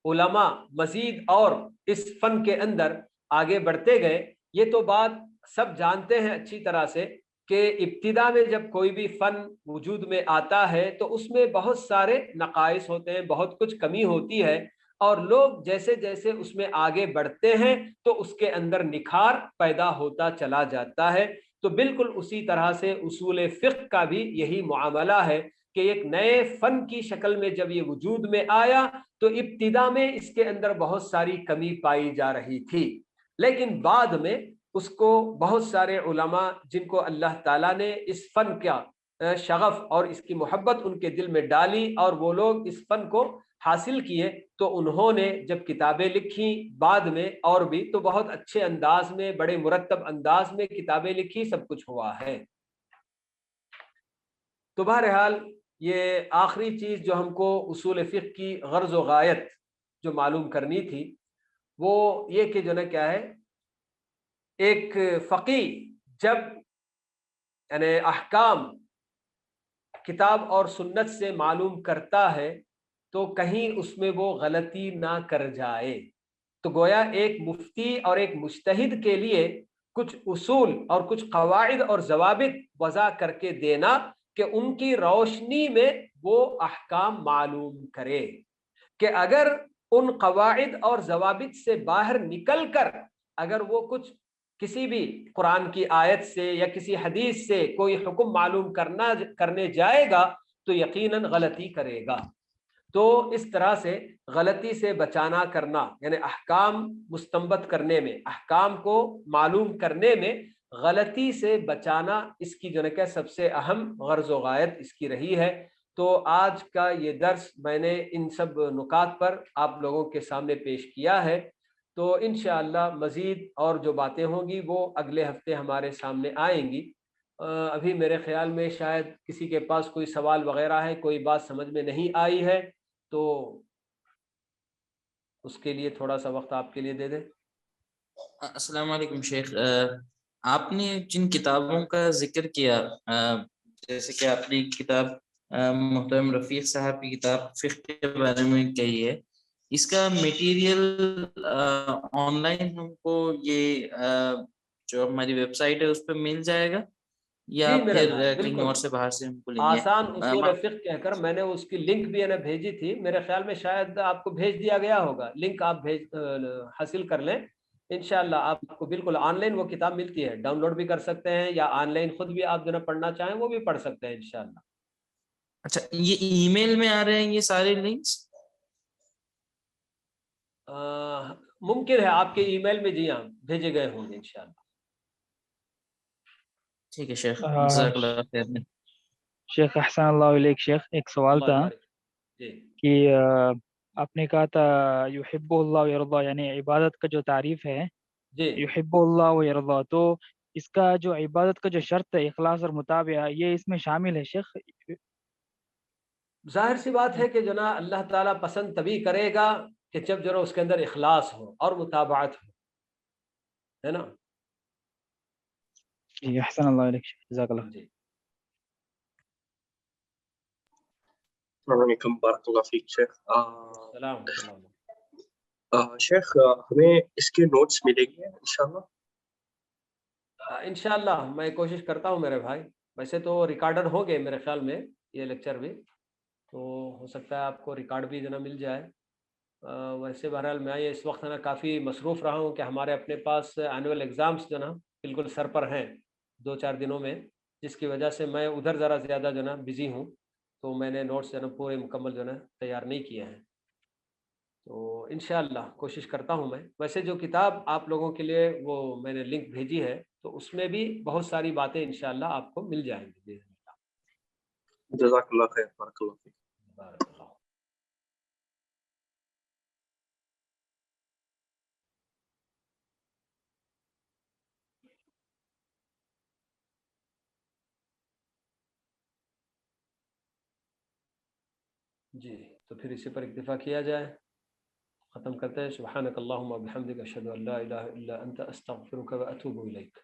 B: علماء مزید اور اس فن کے اندر آگے بڑھتے گئے، یہ تو بات سب جانتے ہیں اچھی طرح سے کہ ابتدا میں جب کوئی بھی فن وجود میں آتا ہے تو اس میں بہت سارے نقائص ہوتے ہیں، بہت کچھ کمی ہوتی ہے، اور لوگ جیسے جیسے اس میں آگے بڑھتے ہیں تو اس کے اندر نکھار پیدا ہوتا چلا جاتا ہے۔ تو بالکل اسی طرح سے اصول فقہ کا بھی یہی معاملہ ہے کہ ایک نئے فن کی شکل میں جب یہ وجود میں آیا تو ابتدا میں اس کے اندر بہت ساری کمی پائی جا رہی تھی، لیکن بعد میں اس کو بہت سارے علماء جن کو اللہ تعالیٰ نے اس فن کا شغف اور اس کی محبت ان کے دل میں ڈالی اور وہ لوگ اس فن کو حاصل کیے، تو انہوں نے جب کتابیں لکھی بعد میں اور بھی تو بہت اچھے انداز میں، بڑے مرتب انداز میں کتابیں لکھی، سب کچھ ہوا ہے۔ تو بہرحال یہ آخری چیز جو ہم کو اصول فقہ کی غرض و غایت جو معلوم کرنی تھی وہ یہ کہ جو نا کیا ہے، ایک فقی جب یعنی احکام کتاب اور سنت سے معلوم کرتا ہے تو کہیں اس میں وہ غلطی نہ کر جائے، تو گویا ایک مفتی اور ایک مجتہد کے لیے کچھ اصول اور کچھ قواعد اور ضوابط وضع کر کے دینا کہ ان کی روشنی میں وہ احکام معلوم کرے، کہ اگر ان قواعد اور ضوابط سے باہر نکل کر اگر وہ کچھ کسی بھی قرآن کی آیت سے یا کسی حدیث سے کوئی حکم معلوم کرنے جائے گا تو یقیناً غلطی کرے گا۔ تو اس طرح سے غلطی سے بچانا کرنا، یعنی احکام مستنبط کرنے میں، احکام کو معلوم کرنے میں غلطی سے بچانا، اس کی جو ہے کہ سب سے اہم غرض و غایت اس کی رہی ہے۔ تو آج کا یہ درس میں نے ان سب نکات پر آپ لوگوں کے سامنے پیش کیا ہے، تو انشاءاللہ مزید اور جو باتیں ہوں گی وہ اگلے ہفتے ہمارے سامنے آئیں گی۔ ابھی میرے خیال میں شاید کسی کے پاس کوئی سوال وغیرہ ہے، کوئی بات سمجھ میں نہیں آئی ہے، تو اس کے لیے تھوڑا سا وقت آپ کے لیے دے دیں۔
C: السلام علیکم شیخ، آپ نے جن کتابوں کا ذکر کیا، جیسے کہ آپ نے کتاب محترم رفیق صاحب کی کتاب فقہ کے بارے میں کہی ہے، اس کا میٹیریل آن لائن ہم کو یہ جو ہماری ویب سائٹ ہے اس پہ مل جائے گا یا
B: جی میرے
C: پھر
B: بھائی
C: کہیں
B: بالکل،
C: اور سے باہر سے ہم کو لیں گے؟
B: آسان اصول فقہ کہہ کر میں نے اس کی لنک بھی بھیجی تھی، میرے خیال میں شاید آپ کو بھیج دیا گیا ہوگا، لنک آپ حاصل کر لیں انشاءاللہ، آپ کو بالکل آن لائن وہ کتاب ملتی ہے، ڈاؤن لوڈ بھی کر سکتے ہیں، یا آن لائن خود بھی آپ جو پڑھنا چاہیں وہ بھی پڑھ سکتے ہیں انشاءاللہ۔
C: اچھا، یہ ای میل میں آ رہے ہیں یہ سارے لنکس؟
B: ممکن ہے آپ کے ای میل میں جی ہاں بھیجے گئے ہوں گے انشاءاللہ۔
C: ٹھیک ہے شیخ، جزاک اللہ خیر۔
D: شیخ احسن اللہ علیک، شیخ ایک سوال
B: اللہ
D: تھا
B: بارک جی
D: کہ آپ نے کہا تھا یحب اللہ ویرضا، یعنی عبادت کا جو تعریف ہے
B: جی
D: یحب اللہ ویرضا، تو اس کا جو عبادت کا جو شرط ہے اخلاص اور متابعہ، یہ اس میں شامل ہے شیخ؟
B: ظاہر سی بات ہے کہ جو نا اللہ تعالیٰ پسند تبھی کرے گا کہ جب جو نا اس کے اندر اخلاص ہو اور متابعت ہو، ہے نا؟
D: جی احسن اللہ علیک شیخ، جزاک اللہ۔
B: جی
E: السلام علیکم، بارک اللہ فیک شیخ۔
B: سلام سلام۔
E: شیخ ہمیں اس کے نوٹس ملے گی انشاءاللہ؟
B: انشاءاللہ میں کوشش کرتا ہوں میرے بھائی، ویسے تو ریکارڈر ہو گئے میرے خیال میں یہ لیکچر بھی، تو ہو سکتا ہے آپ کو ریکارڈ بھی جو نا مل جائے۔ ویسے بہرحال میں اس وقت نا کافی مصروف رہا ہوں کہ ہمارے اپنے پاس اینول ایگزامس جو نا بالکل سر پر ہیں 2-4 دنوں میں، جس کی وجہ سے میں ادھر ذرا زیادہ جو نا بزی ہوں، تو میں نے نوٹس جو نا پورے مکمل جو نا تیار نہیں کیے ہیں، تو انشاءاللہ کوشش کرتا ہوں میں۔ ویسے جو کتاب آپ لوگوں کے لیے وہ میں نے لنک بھیجی ہے، تو اس میں بھی بہت ساری باتیں انشاءاللہ آپ کو مل جائیں گی بإذن اللہ۔
E: جزاک اللہ خیر، بارک اللہ فیک۔
B: بارک اللہ۔ جی تو پھر اسی پر اکتفا کیا جائے، ختم کرتے ہیں۔ سبحانک اللہم و بحمدک، اشہد ان لا الہ الا انت، استغفرک و اتوب الیک۔